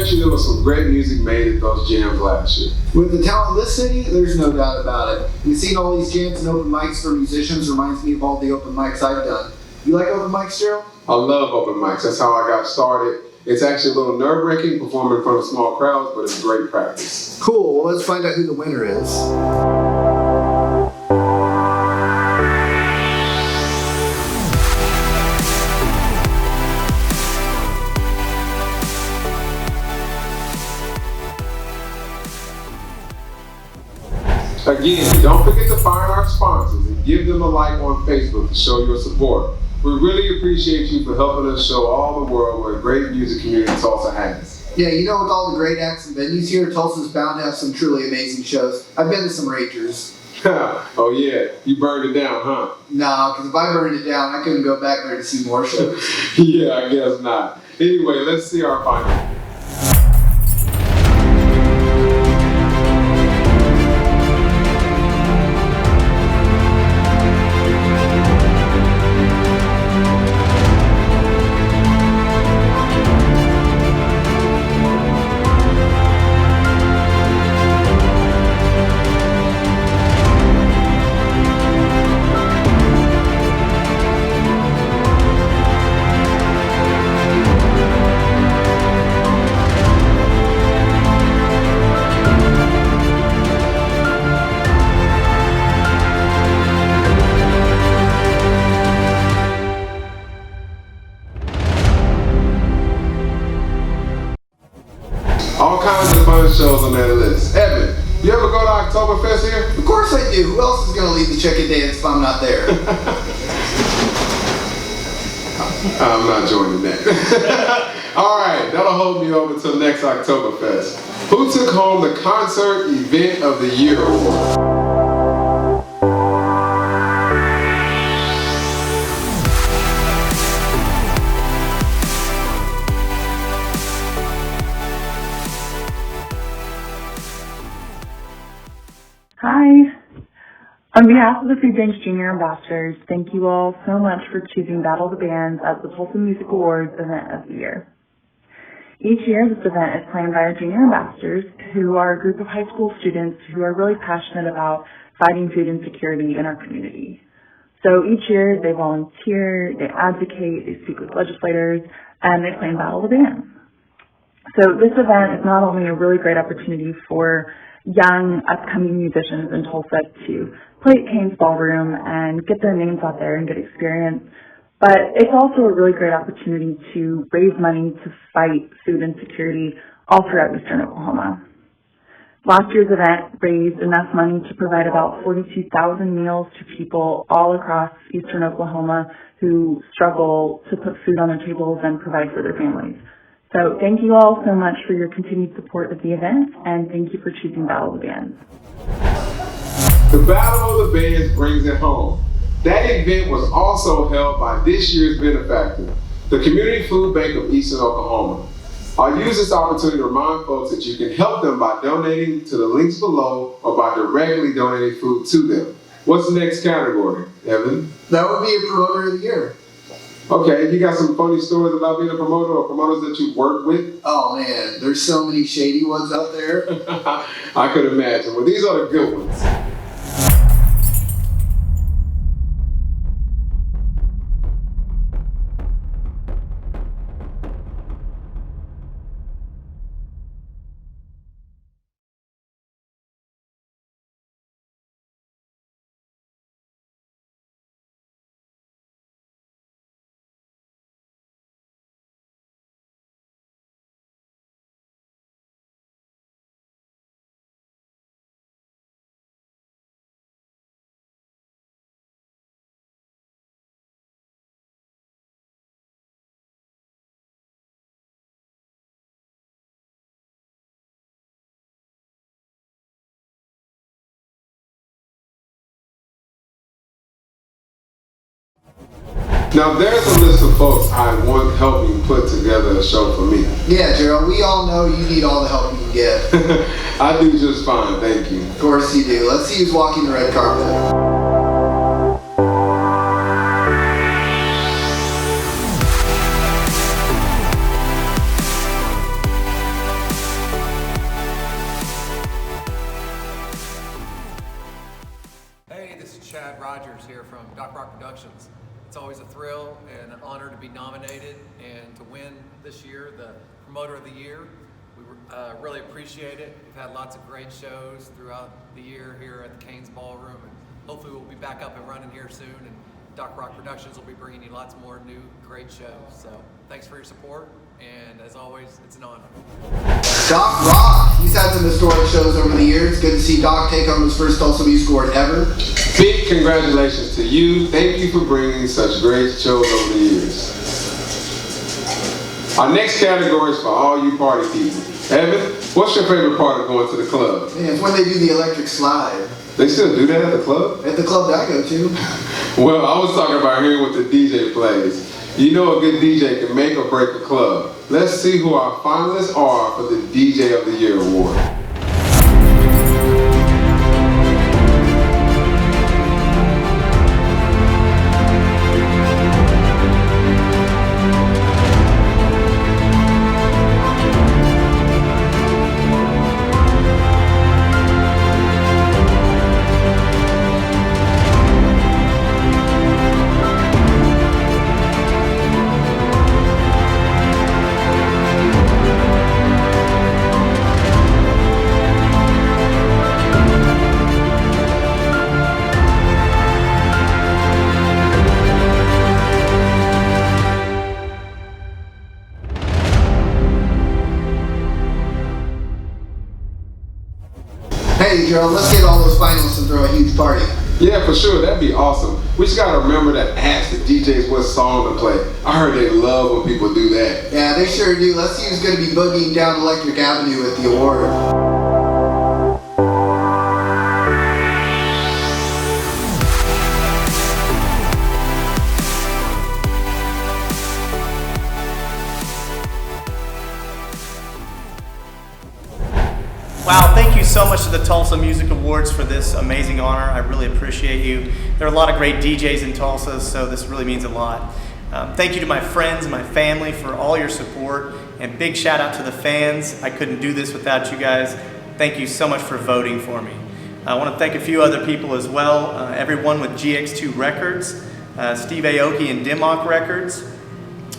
bet you there was some great music made at those jams last year. With the talent of this city, there's no doubt about it. And seeing all these jams and open mics for musicians reminds me of all the open mics I've done. You like open mics, Gerald? I love open mics. That's how I got started. It's actually a little nerve-wracking performing in front of small crowds, but it's great practice. Cool. Well, let's find out who the winner is. Again, don't forget to find our sponsors and give them a like on Facebook to show your support. We really appreciate you for helping us show all the world what a great music community Tulsa has. Yeah, you know, with all the great acts and venues here, Tulsa's bound to have some truly amazing shows. I've been to some ragers. Oh yeah, you burned it down, huh? Nah, because if I burned it down, I couldn't go back there to see more shows. Yeah, I guess not. Anyway, let's see our final. All kinds of fun shows on that list. Evan, you ever go to Oktoberfest here? Of course I do. Who else is going to lead the chicken dance if I'm not there? I'm not joining that. All right, that'll hold me over till next Oktoberfest. Who took home the Concert Event of the Year award? Hi. On behalf of the Food Bank's Junior Ambassadors, thank you all so much for choosing Battle of the Bands as the Tulsa Music Awards event of the year. Each year, this event is planned by our Junior Ambassadors, who are a group of high school students who are really passionate about fighting food insecurity in our community. So each year, they volunteer, they advocate, they speak with legislators, and they play in Battle of the Bands. So this event is not only a really great opportunity for young, upcoming musicians in Tulsa to play at Kane's Ballroom and get their names out there and get experience, but it's also a really great opportunity to raise money to fight food insecurity all throughout eastern Oklahoma. Last year's event raised enough money to provide about 42,000 meals to people all across eastern Oklahoma who struggle to put food on their tables and provide for their families. So thank you all so much for your continued support of the event, and thank you for choosing Battle of the Bands. The Battle of the Bands brings it home. That event was also held by this year's benefactor, the Community Food Bank of Eastern Oklahoma. I'll use this opportunity to remind folks that you can help them by donating to the links below or by directly donating food to them. What's the next category, Evan? That would be a Promoter of the Year. Okay, you got some funny stories about being a promoter or promoters that you work with? Oh man, there's so many shady ones out there. I could imagine. Well, these are the good ones. Now there's a list of folks I want helping put together a show for me. Yeah, Gerald, we all know you need all the help you can get. I do just fine, thank you. Of course you do. Let's see who's walking the red carpet. always a thrill and an honor to be nominated and to win this year the Promoter of the Year. We really appreciate it. We've had lots of great shows throughout the year here at the Canes Ballroom, and hopefully we'll be back up and running here soon, and Doc Rock Productions will be bringing you lots more new great shows. So thanks for your support, and as always, it's an honor. Doc Rock, he's had some historic shows over the years. Good to see Doc take home his first Tulsa Music Award ever. Big congratulations to you. Thank you for bringing such great shows over the years. Our next category is for all you party people. Evan, what's your favorite part of going to the club? Yeah, it's when they do the electric slide. They still do that at the club? At the club that I go to. Well, I was talking about hearing what the DJ plays. You know a good DJ can make or break a club. Let's see who our finalists are for the DJ of the Year award. Hey, Gerald, let's get all those finalists and throw a huge party. Yeah, for sure. That'd be awesome. We just gotta remember to ask the DJs what song to play. I heard they love when people do that. Yeah, they sure do. Let's see who's going to be boogieing down Electric Avenue with the award. Wow, thank you so much to the Tulsa Music Awards for this amazing honor. I really appreciate you. There are a lot of great DJs in Tulsa, so this really means a lot. Thank you to my friends and my family for all your support, and big shout out to the fans. I couldn't do this without you guys. Thank you so much for voting for me. I want to thank a few other people as well. Everyone with GX2 Records, Steve Aoki and Dimmock Records,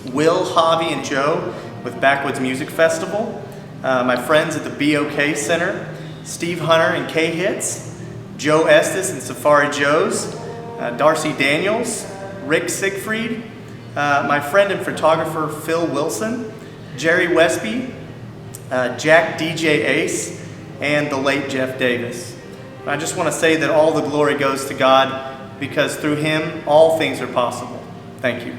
Will, Javi, and Joe with Backwoods Music Festival, my friends at the BOK Center, Steve Hunter and K-Hits, Joe Estes and Safari Joe's, Darcy Daniels, Rick Siegfried, my friend and photographer Phil Wilson, Jerry Westby, Jack DJ Ace, and the late Jeff Davis. I just want to say that all the glory goes to God, because through Him all things are possible. Thank you.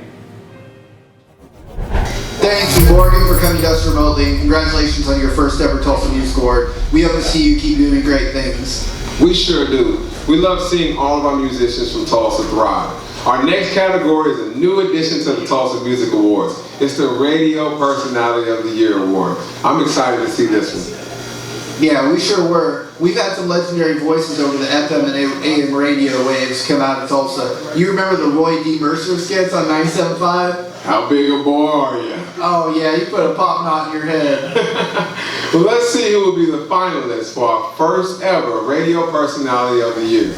Thank you, Morgan, for coming to us remotely. Congratulations on your first ever Tulsa Music Award. We hope to see you keep doing great things. We sure do. We love seeing all of our musicians from Tulsa thrive. Our next category is a new addition to the Tulsa Music Awards. It's the Radio Personality of the Year Award. I'm excited to see this one. Yeah, we sure were. We've had some legendary voices over the FM and AM radio waves come out of Tulsa. You remember the Roy D. Mercer skits on 97.5? How big a boy are you? Oh yeah, you put a pop knot in your head. Well, let's see who will be the finalists for our first ever Radio Personality of the Year.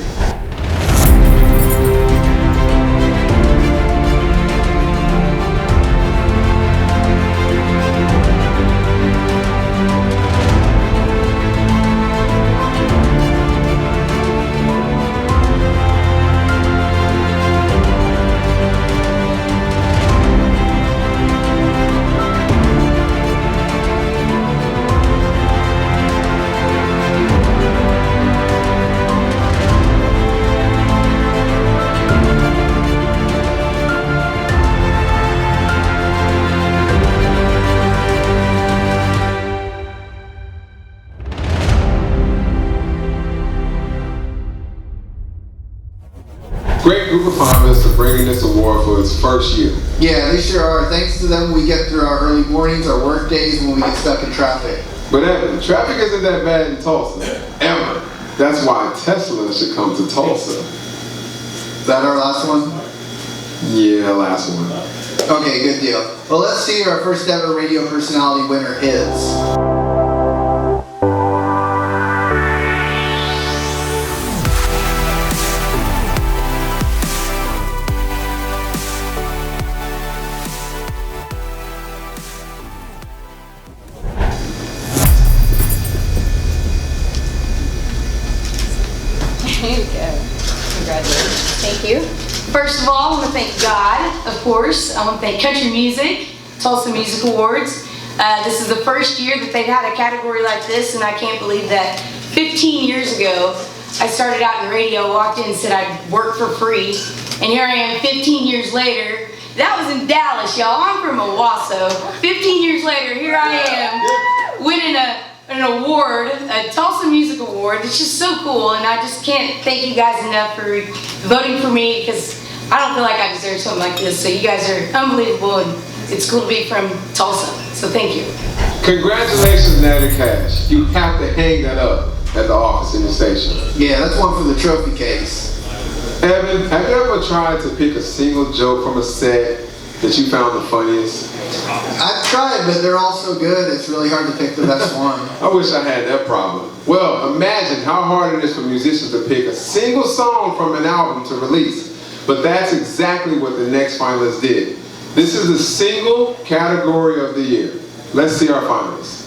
Great group of finalists for bringing this award for its first year. Yeah, they sure are. Thanks to them, we get through our early mornings, our work days, when we get stuck in traffic. But Evan, traffic isn't that bad in Tulsa, ever. That's why Tesla should come to Tulsa. Is that our last one? Yeah, last one. Okay, good deal. Well, let's see who our first ever radio personality winner is. to thank God, of course. I want to thank Country Music, Tulsa Music Awards. This is the first year that they've had a category like this, and I can't believe that 15 years ago, I started out in radio, walked in and said I'd work for free, and here I am 15 years later. That was in Dallas, y'all. I'm from Owasso. 15 years later, here I am, winning an award, a Tulsa Music Award. It's just so cool, and I just can't thank you guys enough for voting for me, because I don't feel like I deserve something like this. So you guys are unbelievable, and it's cool to be from Tulsa. So thank you. Congratulations, Natty Cash. You have to hang that up at the office in the station. Yeah, that's one for the trophy case. Evan, have you ever tried to pick a single joke from a set that you found the funniest? I've tried, but they're all so good, it's really hard to pick the best one. I wish I had that problem. Well, imagine how hard it is for musicians to pick a single song from an album to release. But that's exactly what the next finalists did. This is the single category of the year. Let's see our finalists.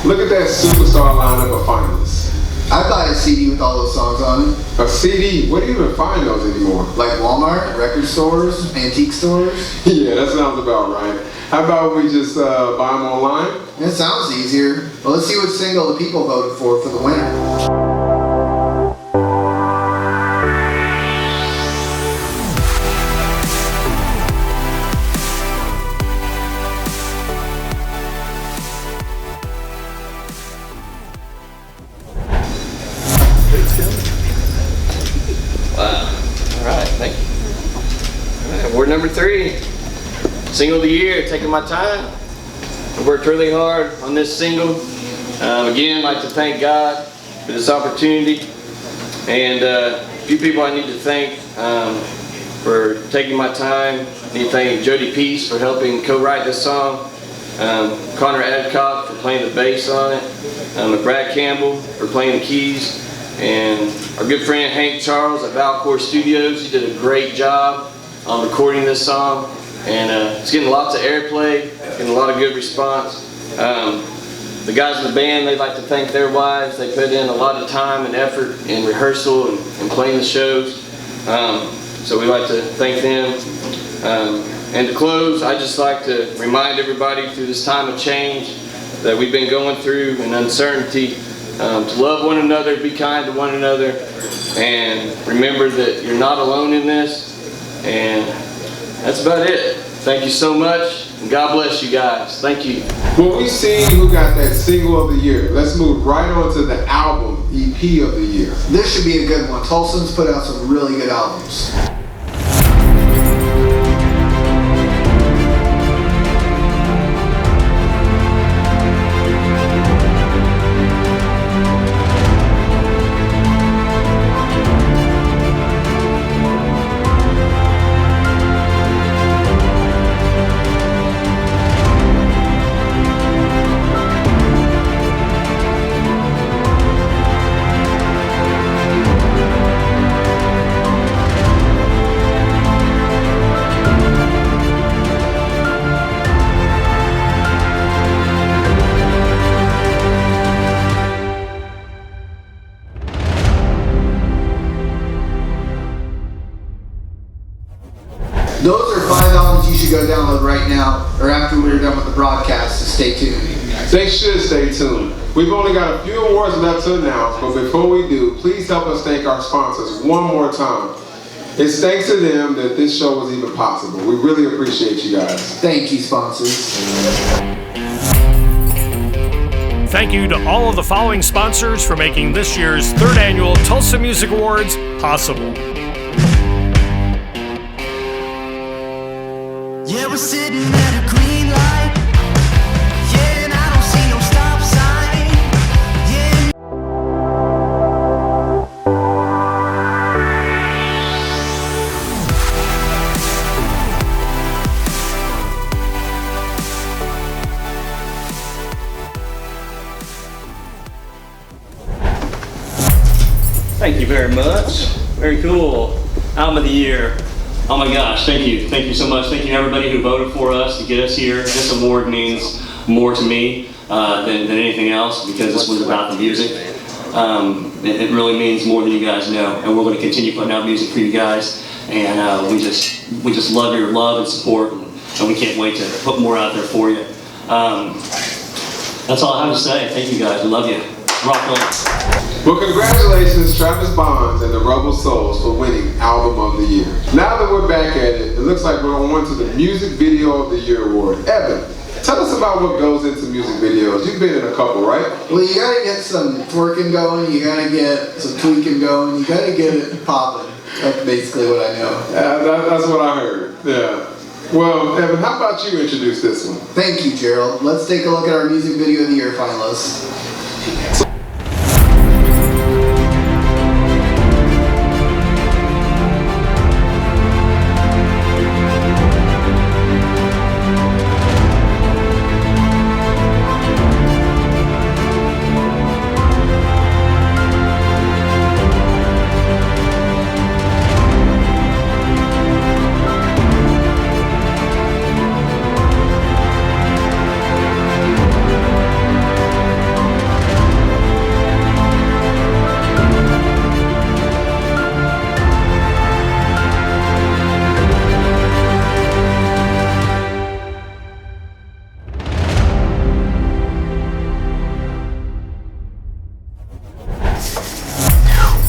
Look at that superstar lineup of finalists. I'd buy a CD with all those songs on it. A CD? Where do you even find those anymore? Like Walmart, record stores, antique stores. Yeah, that sounds about right. How about we just buy them online? That sounds easier. Well, let's see what single the people voted for the winner. Award number 3, single of the year, Taking My Time. I worked really hard on this single. Again, I'd like to thank God for this opportunity. And a few people I need to thank for taking my time. I need to thank Jody Peace for helping co-write this song. Connor Adcock for playing the bass on it. Brad Campbell for playing the keys. And our good friend Hank Charles at Valcor Studios. He did a great job on recording this song, and it's getting lots of airplay, getting a lot of good response. The guys in the band, they'd like to thank their wives. They put in a lot of time and effort in rehearsal and playing the shows, so we'd like to thank them. And to close, I'd just like to remind everybody through this time of change that we've been going through and uncertainty, to love one another, be kind to one another, and remember that you're not alone in this. And that's about it. Thank you so much, and God bless you guys. Thank you. Well, we see who got that single of the year. Let's move right on to the album EP of the year. This should be a good one. Tulsa's put out some really good albums. Those are 5 albums you should go download right now, or after we're done with the broadcast, so stay tuned. They should stay tuned. We've only got a few awards left to announce, but before we do, please help us thank our sponsors one more time. It's thanks to them that this show was even possible. We really appreciate you guys. Thank you, sponsors. Thank you to all of the following sponsors for making this year's 3rd annual Tulsa Music Awards possible. Yeah, we're sitting at a green light. Yeah, and I don't see no stop sign. Yeah. Thank you very much. Very cool. Album of the year. Oh my gosh, thank you. Thank you so much. Thank you to everybody who voted for us to get us here. This award means more to me than anything else because this one's about the music. It really means more than you guys know. And we're going to continue putting out music for you guys. And we just love your love and support. And we can't wait to put more out there for you. That's all I have to say. Thank you guys. We love you. Rock on. Well, congratulations, Travis Bonds and the Rebel Souls for winning Album of the Year. Now that we're back at it, it looks like we're on to the Music Video of the Year award. Evan, tell us about what goes into music videos. You've been in a couple, right? Well, you gotta get some twerking going, you gotta get some tweaking going, you gotta get it popping. That's basically what I know. That's what I heard, yeah. Well, Evan, how about you introduce this one? Thank you, Gerald. Let's take a look at our Music Video of the Year finalists.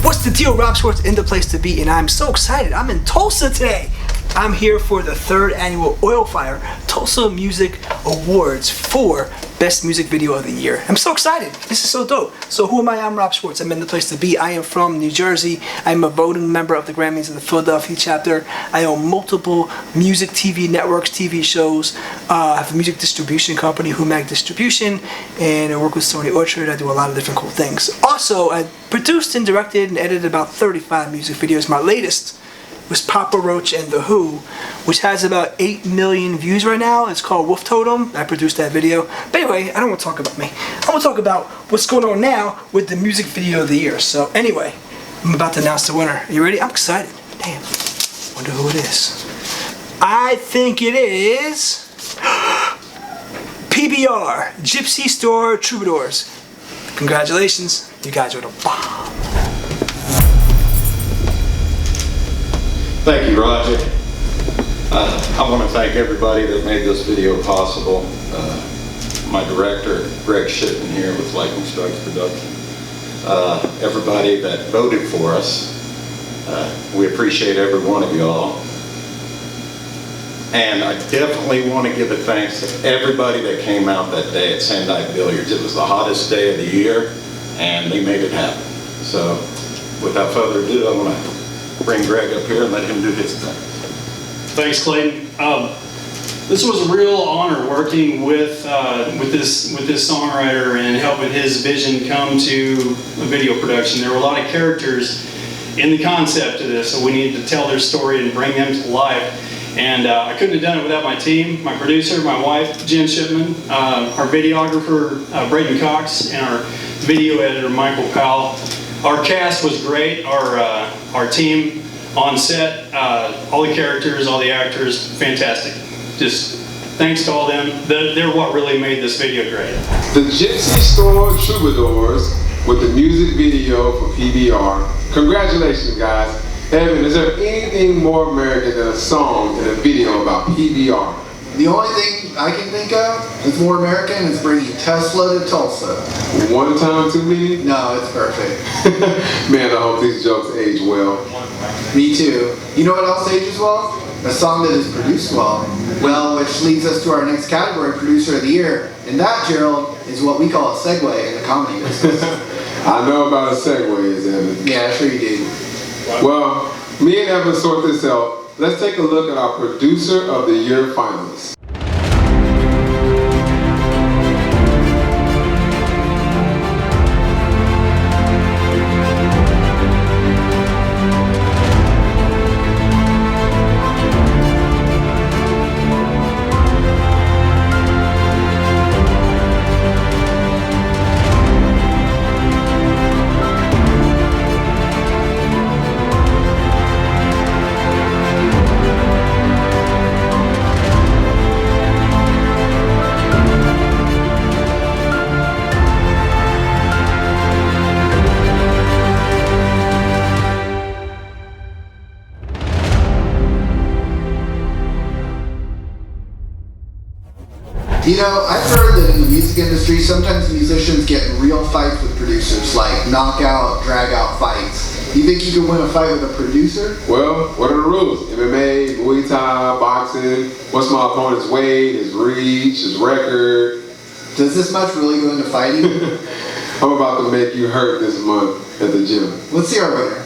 What's the deal? Rob Schwartz in the place to be, and I'm so excited. I'm in Tulsa today. I'm here for the 3rd annual OILFIRE Tulsa Music Awards for Best Music Video of the Year. I'm so excited. This is so dope. So who am I? I'm Rob Schwartz. I'm in the place to be. I am from New Jersey. I'm a voting member of the Grammys of the Philadelphia chapter. I own multiple music TV networks, TV shows. I have a music distribution company, Humag Distribution, and I work with Sony Orchard. I do a lot of different cool things. Also, I produced and directed and edited about 35 music videos. My latest was Papa Roach and The Who, which has about 8 million views right now. It's called Wolf Totem. I produced that video. But anyway, I don't want to talk about me. I want to talk about what's going on now with the music video of the year. So anyway, I'm about to announce the winner. Are you ready? I'm excited. Damn. Wonder who it is. I think it is PBR, Gypsy Store Troubadours. Congratulations. You guys are the bomb. Thank you, Roger. I want to thank everybody that made this video possible. My director, Greg Shipman here with Lightning Strikes Production. Everybody that voted for us. We appreciate every one of y'all. And I definitely want to give a thanks to everybody that came out that day at Sandite Billiards. It was the hottest day of the year, and they made it happen. So, without further ado, I want to bring Greg up here and let him do his thing. Thanks, Clayton. This was a real honor working with this songwriter and helping his vision come to a video production. There were a lot of characters in the concept of this, so we needed to tell their story and bring them to life. And I couldn't have done it without my team, my producer, my wife, Jen Shipman, our videographer, Braden Cox, and our video editor, Michael Powell. Our cast was great. Our team on set, all the characters, all the actors, fantastic. Just thanks to all them. They're what really made this video great. The Gypsy Store Troubadours with the music video for PBR. Congratulations, guys. Evan, is there anything more American than a song and a video about PBR? The only thing I can think of that's more American is bringing Tesla to Tulsa. One time too many? No, it's perfect. Man, I hope these jokes age well. Me too. You know what else ages well? A song that is produced well. Well, which leads us to our next category, Producer of the Year. And that, Gerald, is what we call a segue in the comedy business. I know about a segues, Evan. Yeah, sure you do. Well, me and Evan sort this out let's take a look at our Producer of the Year finalists. You know, I've heard that in the music industry, sometimes musicians get in real fights with producers, like knockout, drag-out fights. You think you can win a fight with a producer? Well, what are the rules? MMA, Muay Thai, boxing. What's my opponent's weight, his reach, his record? Does this much really go into fighting? I'm about to make you hurt this month at the gym. Let's see our winner.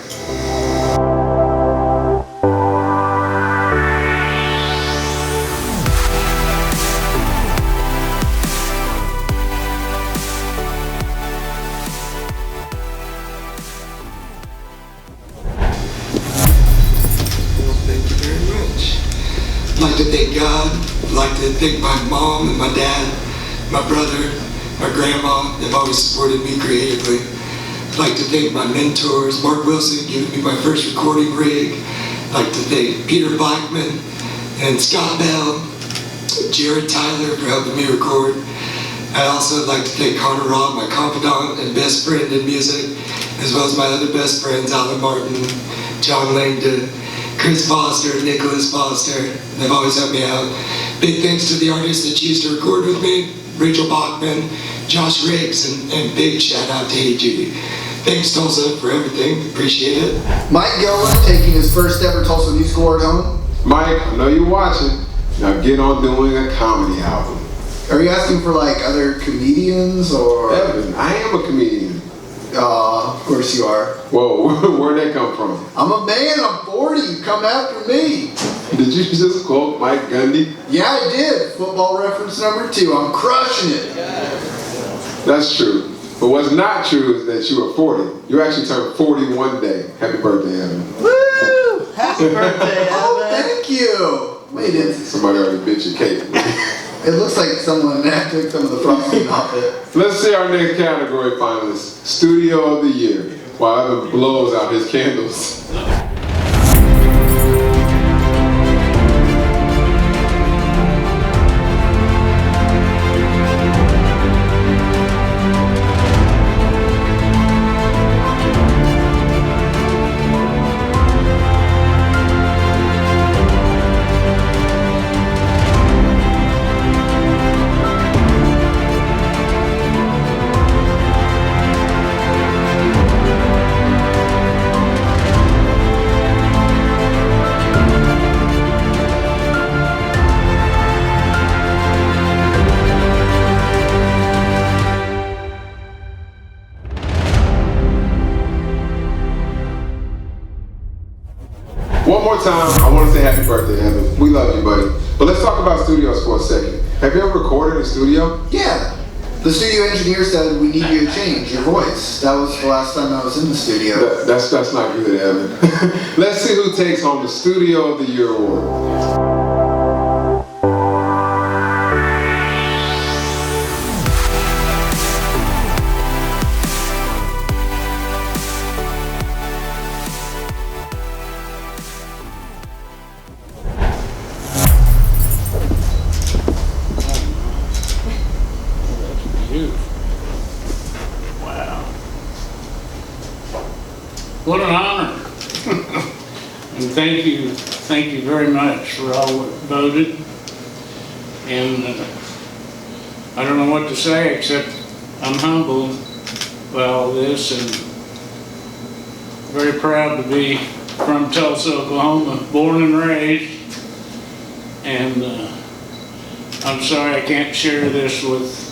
I'd like to thank God. I'd like to thank my mom and my dad, my brother, my grandma. They've always supported me creatively. I'd like to thank my mentors, Mark Wilson, giving me my first recording rig. I'd like to thank Peter Blackman and Scott Bell, Jared Tyler for helping me record. I'd also like to thank Connor Robb, my confidant and best friend in music, as well as my other best friends, Alan Martin, John Langdon, Chris Foster, Nicholas Foster. They've always helped me out. Big thanks to the artists that choose to record with me, Rachel Bachman, Josh Riggs, and big shout out to Hey Judy. Thanks Tulsa for everything, appreciate it. Mike Gillen taking his first ever Tulsa Music Award home. Mike, I know you're watching. Now get on doing a comedy album. Are you asking for like other comedians or? Evan, I am a comedian. Of course you are. Whoa, where'd that come from? I'm a man, I'm 40, come after me. Did you just quote Mike Gundy? Yeah, I did. Football reference number 2, I'm crushing it. That's true. But what's not true is that you are 40. You actually turned 40 one day. Happy birthday, Evan. Woo! Happy birthday, Evan. Oh, thank you. Wait, somebody already bit your cake. It looks like someone took some of the frosting off it. Let's see our next category finalists. Studio of the Year. While Evan blows out his candles. One more time, I want to say happy birthday, Evan. We love you, buddy. But let's talk about studios for a second. Have you ever recorded in a studio? Yeah. The studio engineer said we need you to change your voice. That was the last time I was in the studio. That's not good, Evan. Let's see who takes home the Studio of the Year award. Wow. What an honor. And thank you very much for all that voted. And I don't know what to say except I'm humbled by all this and very proud to be from Tulsa, Oklahoma, born and raised. And I'm sorry I can't share this with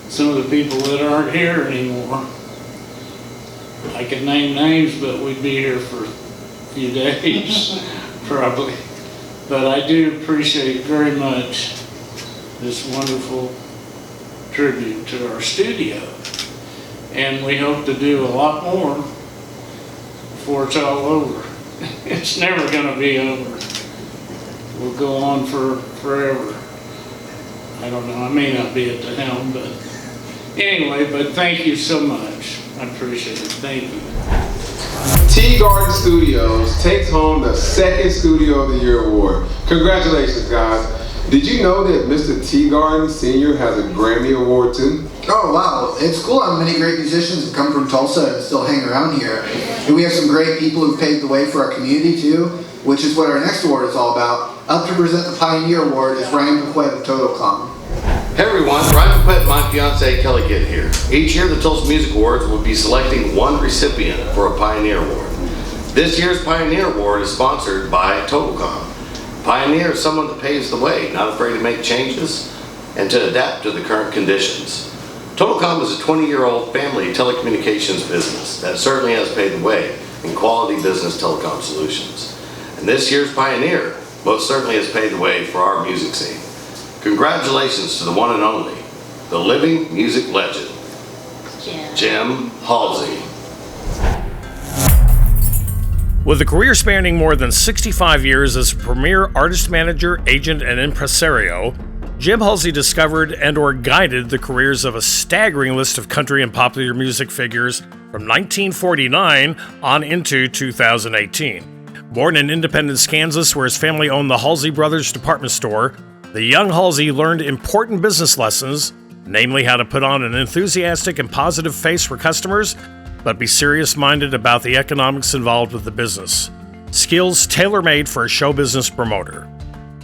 some of the people that aren't here anymore. I could name names, but we'd be here for a few days, probably. but I do appreciate very much this wonderful tribute to our studio. And we hope to do a lot more before it's all over. It's never going to be over. We'll go on for forever. I don't know, I may not be at the helm, but anyway, but thank you so much. I appreciate it. Thank you. Tea Garden Studios takes home the second Studio of the Year award. Congratulations, guys. Did you know that Mr. Tea Garden Sr. has a Grammy Award too? Oh wow, it's cool how many great musicians have come from Tulsa and still hang around here. And we have some great people who've paved the way for our community too, which is what our next award is all about. Up to present the Pioneer Award is Ryan Paquette of Totocom. Hey everyone, Ryan Paquette and my fiance Kelly Kidd here. Each year the Tulsa Music Awards will be selecting one recipient for a Pioneer Award. This year's Pioneer Award is sponsored by Totocom. Pioneer is someone that paves the way, not afraid to make changes and to adapt to the current conditions. Totocom is a 20-year-old family telecommunications business that certainly has paved the way in quality business telecom solutions. And this year's Pioneer most certainly has paved the way for our music scene. Congratulations to the one and only, the living music legend, Jim Halsey. With a career spanning more than 65 years as a premier artist manager, agent, and impresario, Jim Halsey discovered and/or guided the careers of a staggering list of country and popular music figures from 1949 on into 2018. Born in Independence, Kansas, where his family owned the Halsey Brothers department store, the young Halsey learned important business lessons, namely how to put on an enthusiastic and positive face for customers, but be serious-minded about the economics involved with the business. Skills tailor-made for a show business promoter.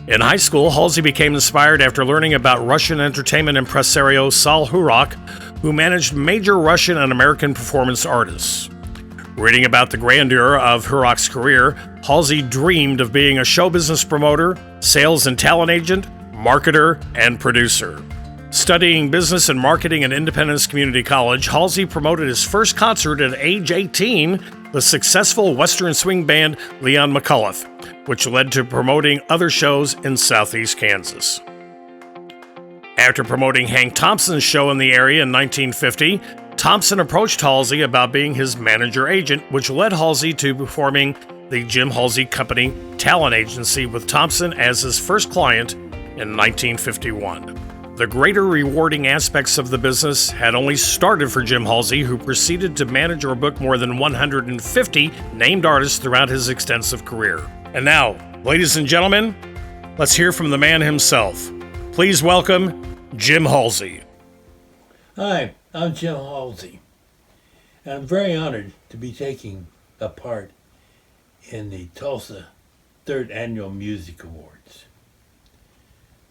In high school, Halsey became inspired after learning about Russian entertainment impresario Sal Hurak, who managed major Russian and American performance artists. Reading about the grandeur of Hurak's career, Halsey dreamed of being a show business promoter, sales and talent agent, marketer, and producer. Studying business and marketing at Independence Community College, Halsey promoted his first concert at age 18, the successful Western swing band Leon McCullough, which led to promoting other shows in Southeast Kansas. After promoting Hank Thompson's show in the area in 1950, Thompson approached Halsey about being his manager agent, which led Halsey to forming the Jim Halsey Company talent agency with Thompson as his first client in 1951. The greater rewarding aspects of the business had only started for Jim Halsey, who proceeded to manage or book more than 150 named artists throughout his extensive career. And now, ladies and gentlemen, let's hear from the man himself. Please welcome Jim Halsey. Hi, I'm Jim Halsey, and I'm very honored to be taking a part in the Tulsa 3rd Annual Music Awards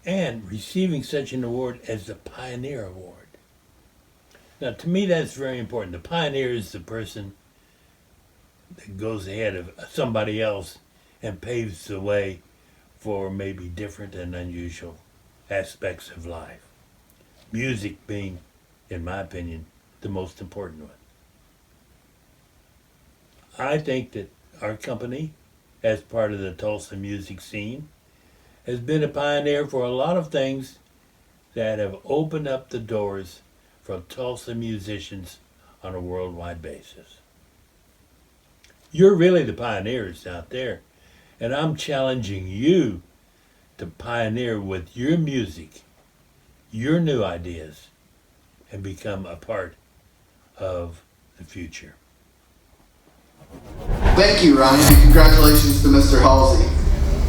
and receiving such an award as the Pioneer Award. Now, to me, that's very important. The pioneer is the person that goes ahead of somebody else and paves the way for maybe different and unusual aspects of life. Music being, in my opinion, the most important one. I think that our company, as part of the Tulsa music scene, has been a pioneer for a lot of things that have opened up the doors for Tulsa musicians on a worldwide basis. You're really the pioneers out there, and I'm challenging you to pioneer with your music, your new ideas, and become a part of the future. Thank you, Ryan, and congratulations to Mr. Halsey.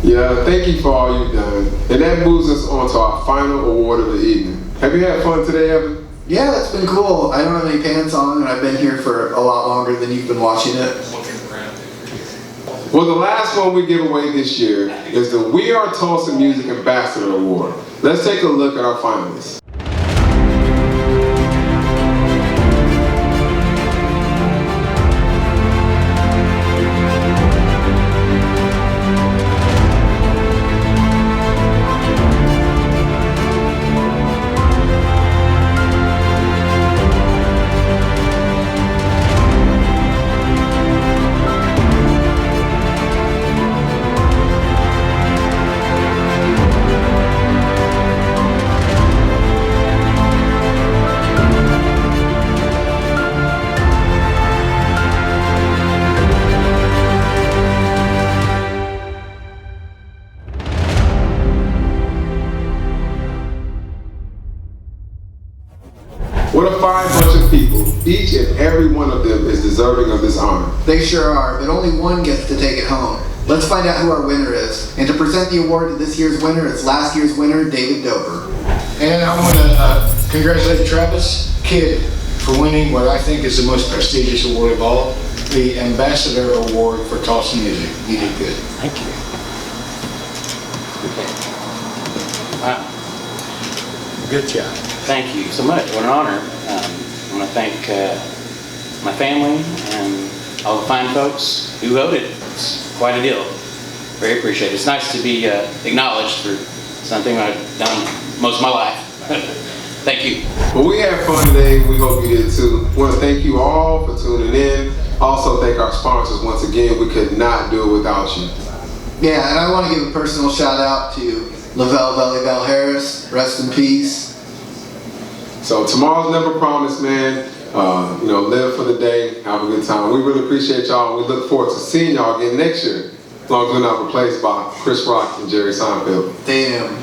Yeah, thank you for all you've done. And that moves us on to our final award of the evening. Have you had fun today, Evan? Yeah, it's been cool. I don't have any pants on, and I've been here for a lot longer than you've been watching it. Well, the last one we give away this year is the We Are Tulsa Music Ambassador Award. Let's take a look at our finalists. fine bunch of people. Each and every one of them is deserving of this honor. They sure are, but only one gets to take it home. Let's find out who our winner is. And to present the award to this year's winner, it's last year's winner, David Dover. And I want to congratulate Travis Kidd for winning what I think is the most prestigious award of all, the Ambassador Award for Tulsa Music. You did good. Thank you. Wow. Good job. Thank you so much. What an honor. I want to thank my family and all the fine folks who voted. It's quite a deal. Very appreciated. It's nice to be acknowledged for something I've done most of my life. Thank you. Well, we had fun today. We hope you did too. We want to thank you all for tuning in. Also thank our sponsors once again. We could not do it without you. Yeah, and I want to give a personal shout out to Lavelle Bellyval Harris. Rest in peace. So tomorrow's never promised, man. Live for the day, have a good time. We really appreciate y'all, and we look forward to seeing y'all again next year, as long as we're not replaced by Chris Rock and Jerry Seinfeld. Damn.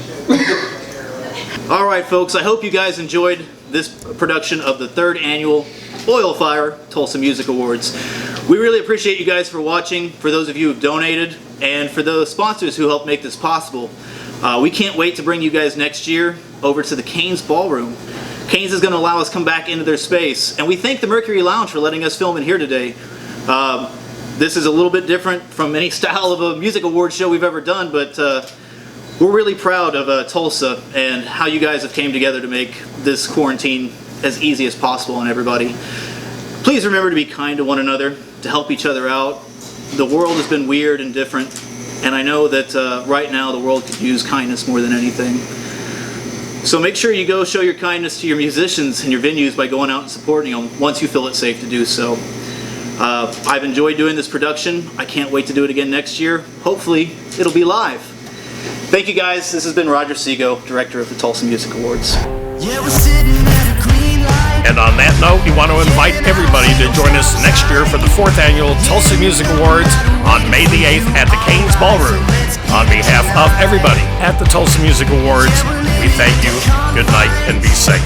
All right, folks, I hope you guys enjoyed this production of the 3rd annual OILFIRE Tulsa Music Awards. We really appreciate you guys for watching, for those of you who've donated, and for those sponsors who helped make this possible. We can't wait to bring you guys next year over to the Canes Ballroom. Canes is going to allow us to come back into their space, and we thank the Mercury Lounge for letting us film in here today. This is a little bit different from any style of a music award show we've ever done, but we're really proud of Tulsa and how you guys have came together to make this quarantine as easy as possible on everybody. Please remember to be kind to one another, to help each other out. The world has been weird and different, and I know that right now the world could use kindness more than anything. So make sure you go show your kindness to your musicians and your venues by going out and supporting them once you feel it's safe to do so. I've enjoyed doing this production. I can't wait to do it again next year. Hopefully it'll be live. Thank you guys. This has been Roger Seago, Director of the Tulsa Music Awards. And on that note, we want to invite everybody to join us next year for the 4th annual Tulsa Music Awards on May the 8th at the Canes Ballroom. On behalf of everybody at the Tulsa Music Awards, we thank you, good night, and be safe.